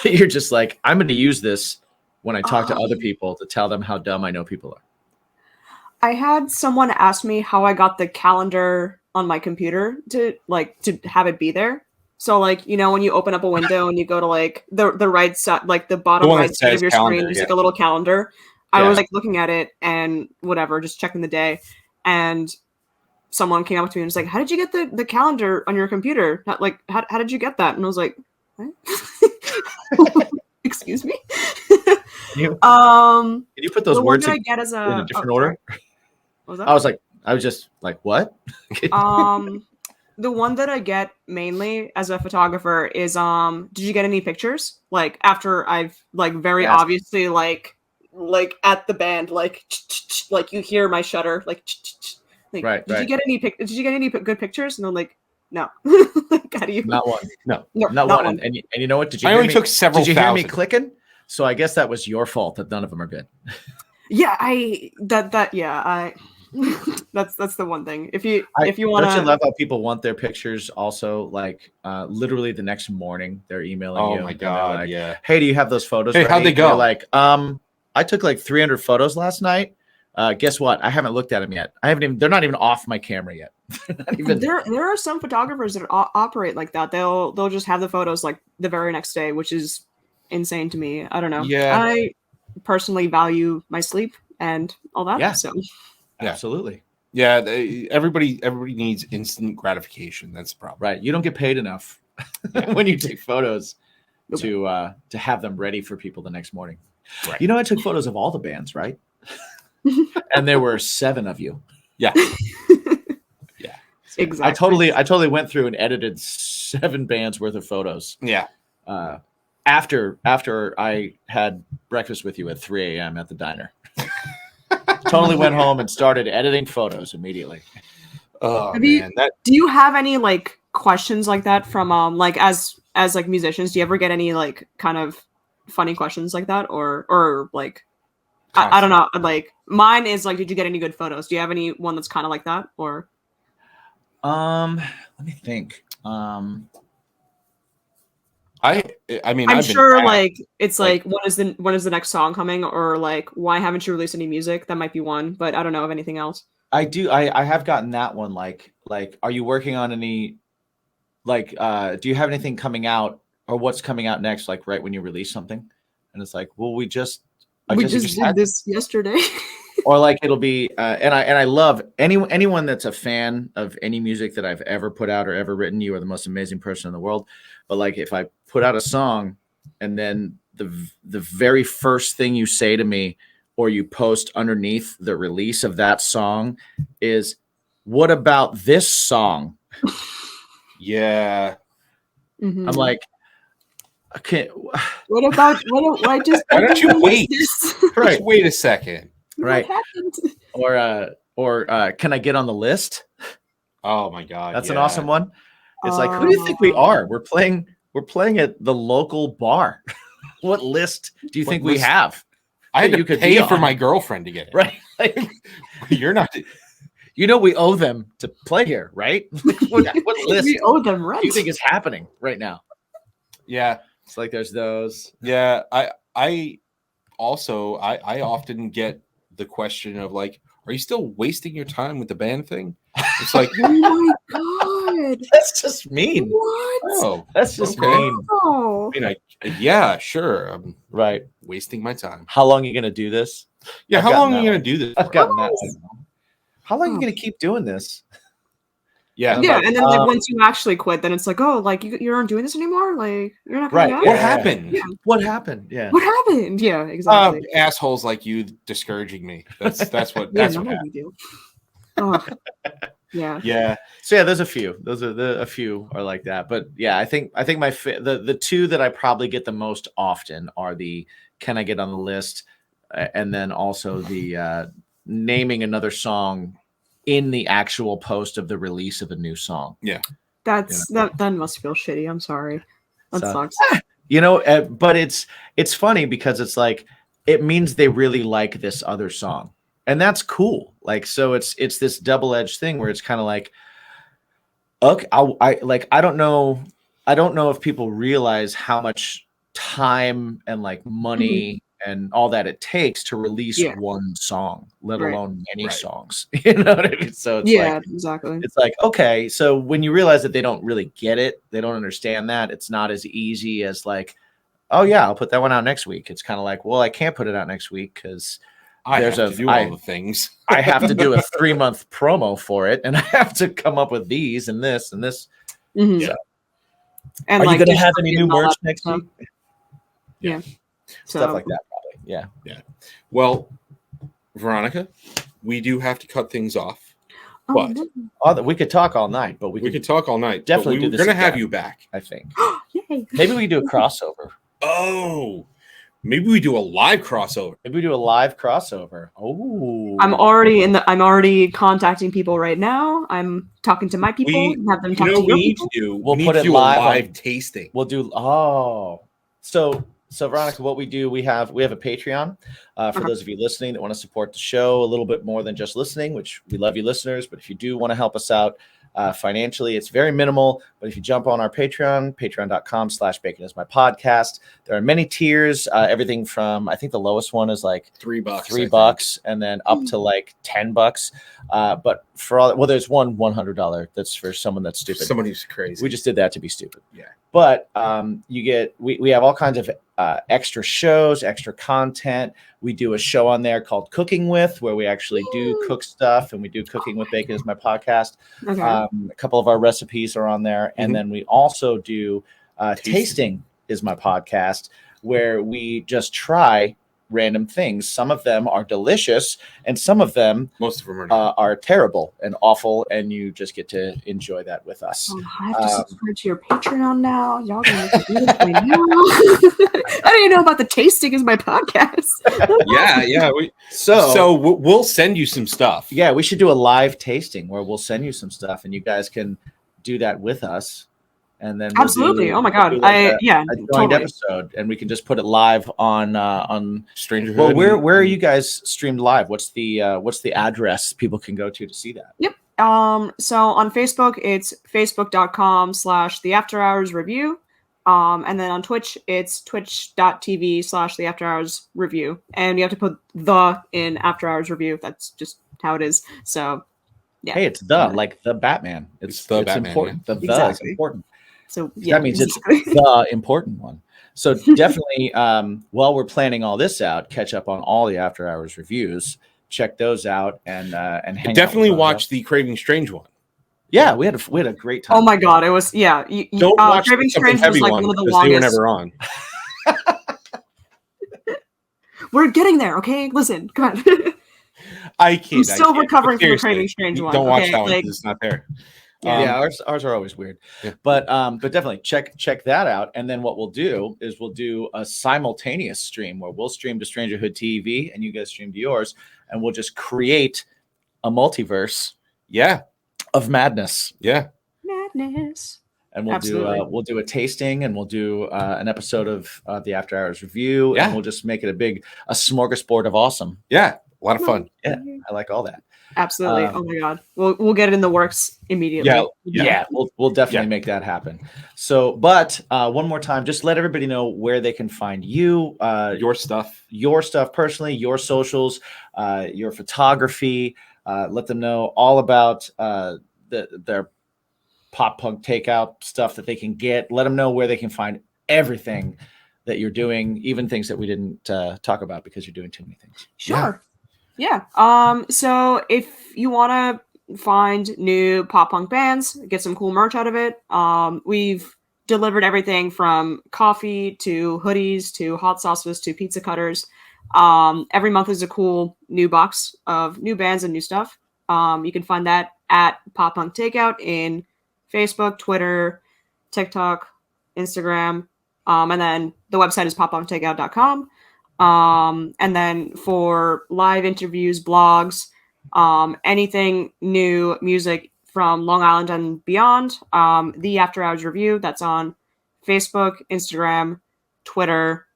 that you're just like, I'm going to use this when I talk to other people to tell them how dumb I know people are? I had someone ask me how I got the calendar on my computer to have it be there. So like, you know, when you open up a window and you go to like the right side, like the bottom right side of your screen, there's like a little calendar. I was like looking at it and whatever, just checking the day. And someone came up to me and was like, how did you get the calendar on your computer? Like, how did you get that? And I was like, what? Excuse me? Can you put those words in a different order? What was that? I was just like, what? The one that I get mainly as a photographer is did you get any pictures? Like after I've like very obviously like at the band like you hear my shutter like right. Did you get any good pictures? And I'm like, no. Like, how do you? Not one. No, not one. And you know what? I only took several. Did you hear me clicking? So I guess that was your fault that none of them are good. Yeah, that's the one thing. If you want to, don't you love how people want their pictures also like literally the next morning they're emailing you. Oh my god! Like, yeah. Hey, do you have those photos? Hey, ready? how'd they go? They're like, I took like 300 photos last night. Guess what? I haven't looked at them yet. They're not even off my camera yet. There are some photographers that operate like that. They'll just have the photos like the very next day, which is insane to me. I don't know. Yeah. I personally value my sleep and all that. Yeah. So yeah, absolutely. Yeah. Everybody needs instant gratification. That's the problem. Right. You don't get paid enough when you take photos to have them ready for people the next morning. Right. You know, I took photos of all the bands, right? And there were 7 of you. Yeah. Yeah. Exactly. I totally went through and edited 7 bands worth of photos. Yeah. After I had breakfast with you at 3 a.m. at the diner. Totally went home and started editing photos immediately. Oh, do you have any like questions like that from like as like musicians? Do you ever get any like kind of funny questions like that, or like I don't know, like mine is like, did you get any good photos? Do you have any one that's kind of like that, or? Let me think. I mean, I'm I've been sure asked, like it's like when is the next song coming, or like why haven't you released any music? That might be one, but I don't know of anything else. I have gotten that one. Like, are you working on any? Like, do you have anything coming out, or what's coming out next? Like, right when you release something, and it's like, well, we just did this yesterday. Or like it'll be, and I love anyone that's a fan of any music that I've ever put out or ever written. You are the most amazing person in the world. But like, if I put out a song, and then the very first thing you say to me, or you post underneath the release of that song, is, "What about this song?" Yeah. Mm-hmm. I'm like, okay. What about why just? Why don't you wait? Right. Just wait a second. Right. Or can I get on the list? Oh my God. That's an awesome one. It's like, who do you think we Oh. are? We're playing at the local bar. What list do you think we have? I had that to you could pay be for on? my girlfriend to get it. Right. Like, You're not. you know, we owe them to play here, right? What list We owe them rent. do you think is happening right now? Yeah. It's like there's those. Yeah. I also often get the question of like, are you still wasting your time with the band thing? It's like, Oh my God. That's just mean. What? oh, That's just okay. mean. Oh. I mean, yeah, sure. I'm Right. wasting my time. How long are you gonna do this? Yeah. I've How gotten long are that you one. going to do this? I've for? gotten that one. How long are you Oh. gonna keep doing this? Yeah. Yeah, like, and then like once you actually quit, then it's like, oh, like you aren't doing this anymore. Like you're not coming Right. back. What Yeah. happened? Yeah. What happened? Yeah. What happened? Yeah, exactly. Assholes like you discouraging me. That's what Yeah, that's what nobody happened. do. Oh. Yeah. Yeah. So yeah, there's a few. Those are a few are like that. But yeah, I think my the two that I probably get the most often are the "Can I get on the list?" And then also the naming another song in the actual post of the release of a new song. Yeah. That must feel shitty. I'm sorry. That So- sucks. You know, but it's funny because it's like it means they really like this other song, and that's cool. Like, so it's this double-edged thing where it's kind of like, okay, I don't know if people realize how much time and like money and all that it takes to release one song, let Right. alone many Right. songs. You know what I mean? So it's Yeah, like, exactly. it's like, okay, so when you realize that they don't really get it, they don't understand that, it's not as easy as like, oh yeah, I'll put that one out next week. It's kind of like, well, I can't put it out next week because I there's have to do all the things. I have to do a 3-month promo for it, and I have to come up with these and this and this. Mhm. So, And are like you going to there's have any fucking new all merch that next stuff. week? Yeah. Stuff like that, probably. Yeah. Well, Veronika, we do have to cut things off. Oh, But no. We could talk all night, but we could talk all night. definitely but do we're this going to have again. you back. I think. Yay. Maybe we do a crossover. Oh, maybe we do a live crossover. Maybe we do a live crossover. Oh, I'm already contacting people right now. I'm talking to my people. Have them You talk know to what your we need people. to do? We'll we need put to it do live a live on- tasting. We'll do. So Veronika, what we do, we have a Patreon for those of you listening that want to support the show a little bit more than just listening, which we love you listeners. But if you do want to help us out financially, it's very minimal. But if you jump on our Patreon, patreon.com/bacon is my podcast. There are many tiers, everything from, I think the lowest one is like $3. $3, and then up to like $10. But for all, well, there's one $100 that's for someone that's stupid. Someone who's crazy. We just did that to be stupid. Yeah. But you get, we have all kinds of extra shows, extra content. We do a show on there called Cooking With, where we actually do cook stuff, and we do Cooking with Bacon is my podcast. Okay. A couple of our recipes are on there. And then we also do Tasting is my podcast, where we just try random things. Some of them are delicious, and some of them, most of them are terrible and awful, and you just get to enjoy that with us. Oh, I have to subscribe to your Patreon now. Y'all gonna make me do this right now. I didn't know about the tasting is my podcast. yeah. So we'll send you some stuff. Yeah, we should do a live tasting where we'll send you some stuff, and you guys can do that with us, and then we'll Absolutely. Oh my we'll God. do like a joined Totally. episode, and we can just put it live on Strangerhood. Well, where are you guys streamed live? What's the address people can go to see that? Yep. So on Facebook, it's facebook.com/theafterhoursreview. And then on Twitch, it's twitch.tv/theafterhoursreview. And you have to put the in After Hours Review. That's just how it is. So, yeah. Hey, it's like the Batman. It's Batman, important. yeah. The Exactly. is important. So That means it's the important one. So definitely, while we're planning all this out, catch up on all the After Hours reviews. Check those out and hang definitely out watch the Craving Strange one. Yeah, we had a great time. Oh my God, it was Don't watch Craving something Strange was heavy like one one of the because they were longest. never on. We're getting there, okay? Listen, come on. I can't. I'm still recovering from the Seriously, Craving Strange one. Don't watch okay? that one Like, because it's not there. Yeah, ours are always weird. Yeah. But definitely check that out. And then what we'll do is we'll do a simultaneous stream where we'll stream to Strangerhood TV and you guys stream to yours, and we'll just create a multiverse of madness. Yeah. Madness. And we'll do a tasting, and we'll do an episode of the After Hours review, Yeah. and we'll just make it a smorgasbord of awesome. Yeah. A lot of fun. Yeah, I like all that. Absolutely. Oh my God. We'll get it in the works immediately. Yeah, we'll definitely make that happen. So, but one more time, just let everybody know where they can find you, your stuff personally, your socials, your photography. Let them know all about their Pop Punk Takeout stuff that they can get. Let them know where they can find everything that you're doing, even things that we didn't talk about because you're doing too many things. Sure. Yeah. So if you want to find new pop punk bands, get some cool merch out of it, we've delivered everything from coffee to hoodies to hot sauces to pizza cutters. Every month is a cool new box of new bands and new stuff. You can find that at Pop Punk Takeout in Facebook, Twitter, TikTok, Instagram, and then the website is poppunktakeout.com. And then for live interviews, blogs, anything new music from Long Island and beyond, the After Hours Review, that's on Facebook, Instagram, Twitter.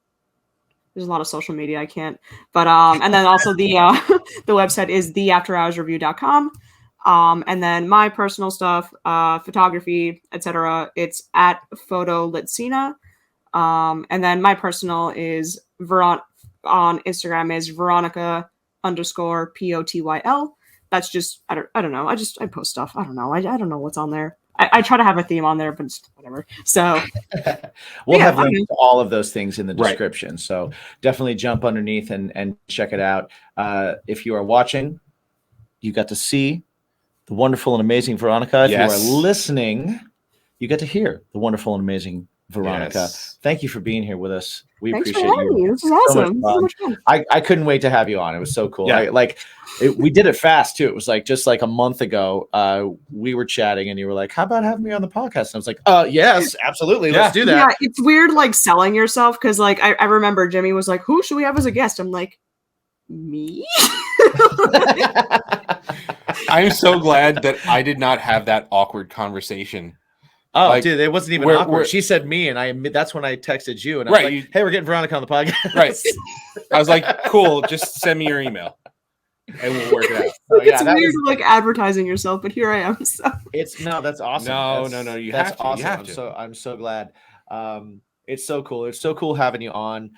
There's a lot of social media I can't, but and then also the the website is theafterhoursreview.com. And then my personal stuff, photography, etc. It's at Potylitsina. And then my personal is on Instagram is Veronika_Potyl. That's just I don't know. I post stuff. I don't know. I don't know what's on there. I try to have a theme on there, but it's whatever. So we'll have links to all of those things in the description. So definitely jump underneath and check it out. If you are watching, you got to see the wonderful and amazing Veronika. If you are listening, you get to hear the wonderful and amazing Veronika. Yes. Thank you for being here with us. We thanks appreciate for having you. me. This is awesome. So much fun. I couldn't wait to have you on. It was so cool. Yeah. We did it fast too. It was like just like a month ago. We were chatting and you were like, "How about having me on the podcast?" And I was like, yes, absolutely. Let's do that." Yeah, it's weird like selling yourself because like I remember Jimmy was like, "Who should we have as a guest?" I'm like, "Me." I'm so glad that I did not have that awkward conversation. Oh, dude, it wasn't even awkward. We're, she said me, and that's when I texted you, and I was like, "Hey, we're getting Veronika on the podcast." Right. I was like, "Cool, just send me your email, and we'll work it out." It's weird like advertising yourself, but here I am. So that's awesome. No, you have to. Awesome. You have to. I'm so glad. It's so cool. It's so cool having you on.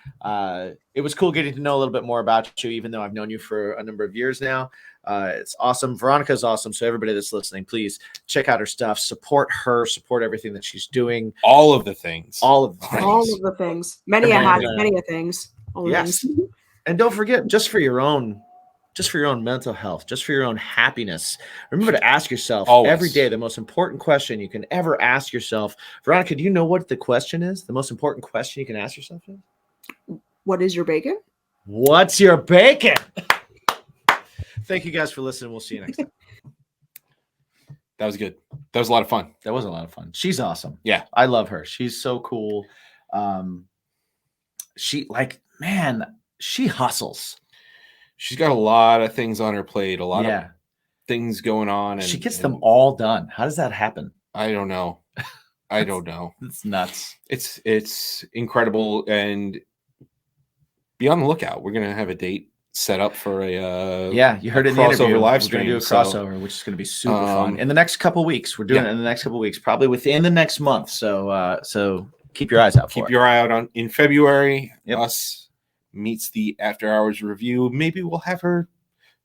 It was cool getting to know a little bit more about you, even though I've known you for a number of years now. It's awesome. Veronica's awesome. So everybody that's listening, please check out her stuff. Support her. Support everything that she's doing. All of the things. All of the things. Many a things. All yes. Things. And don't forget, just for your own mental health, just for your own happiness, remember to ask yourself every day the most important question you can ever ask yourself. Veronika, do you know what the question is? The most important question you can ask yourself is? What is your bacon? What's your bacon? Thank you guys for listening. We'll see you next time. That was good. That was a lot of fun. That was a lot of fun. She's awesome. Yeah. I love her. She's so cool. She hustles. She's got a lot of things on her plate, a lot of things going on. And she gets them all done. How does that happen? I don't know. I don't know. It's nuts. It's incredible, and be on the lookout. We're gonna have a date set up for a you heard it in the crossover interview. live We're stream. going to do a crossover, which is going to be super fun in the next couple weeks. We're doing it in the next couple weeks, probably within the next month. So keep your eyes out for it. Keep your eye out in February. Us meets the After Hours review. Maybe we'll have her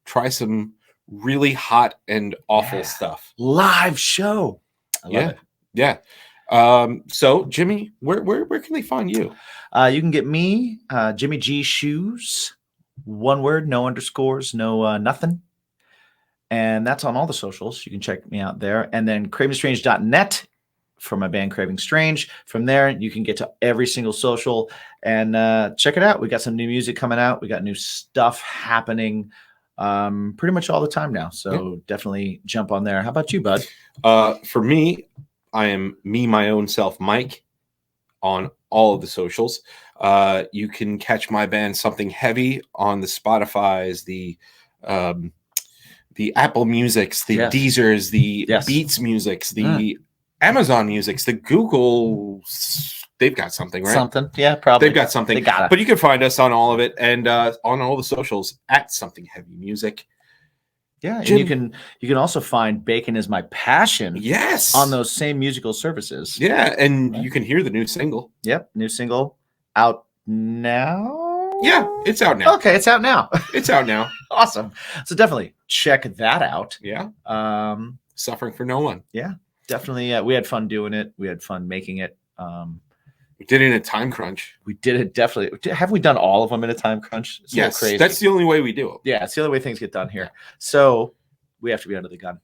try some really hot and awful stuff. Live show. I love it. Yeah. So Jimmy, where can they find you? You can get me, Jimmy G Shoes, one word, no underscores, no nothing. And that's on all the socials. You can check me out there. And then cravingstrange.net for my band Craving Strange. From there, you can get to every single social and check it out. We got some new music coming out. We got new stuff happening pretty much all the time now. So definitely jump on there. How about you, bud? For me, I am my own self, Mike, on all of the socials. You can catch my band Something Heavy on the Spotify's, the Apple Musics, the Deezers, the Beats Musics, the Amazon Musics, the Google. They've got something, right? Something, yeah, probably. They've got something. They got it. But you can find us on all of it and on all the socials at Something Heavy Music. Yeah, and you can also find Bacon Is My Passion. Yes, on those same musical services. Yeah, and you can hear the new single. Yep, new single out now. Yeah, it's out now. Okay, it's out now. It's out now. Awesome. So definitely check that out. Yeah. Suffering for No One. Yeah, definitely. We had fun doing it. We had fun making it. We did it in a time crunch. We did it definitely. Have we done all of them in a time crunch? It's yes, crazy. That's the only way we do it. Yeah, it's the only way things get done here. So we have to be under the gun.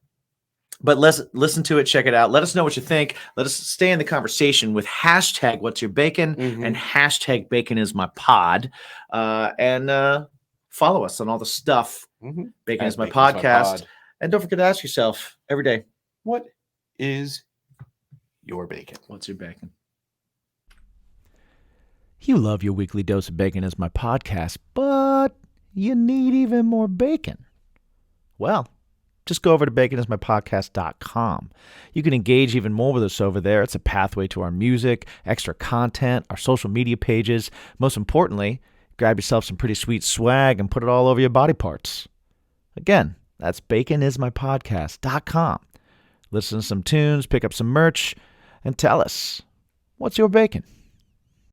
But let's listen to it, check it out. Let us know what you think. Let us stay in the conversation with hashtag What's Your Bacon and hashtag Bacon Is My Pod, and follow us on all the stuff. Bacon Is My Podcast, and don't forget to ask yourself every day, what is your bacon? What's your bacon? You love your weekly dose of Bacon Is My Podcast, but you need even more bacon. Well, just go over to baconismypodcast.com. You can engage even more with us over there. It's a pathway to our music, extra content, our social media pages. Most importantly, grab yourself some pretty sweet swag and put it all over your body parts. Again, that's baconismypodcast.com. Listen to some tunes, pick up some merch, and tell us, what's your bacon?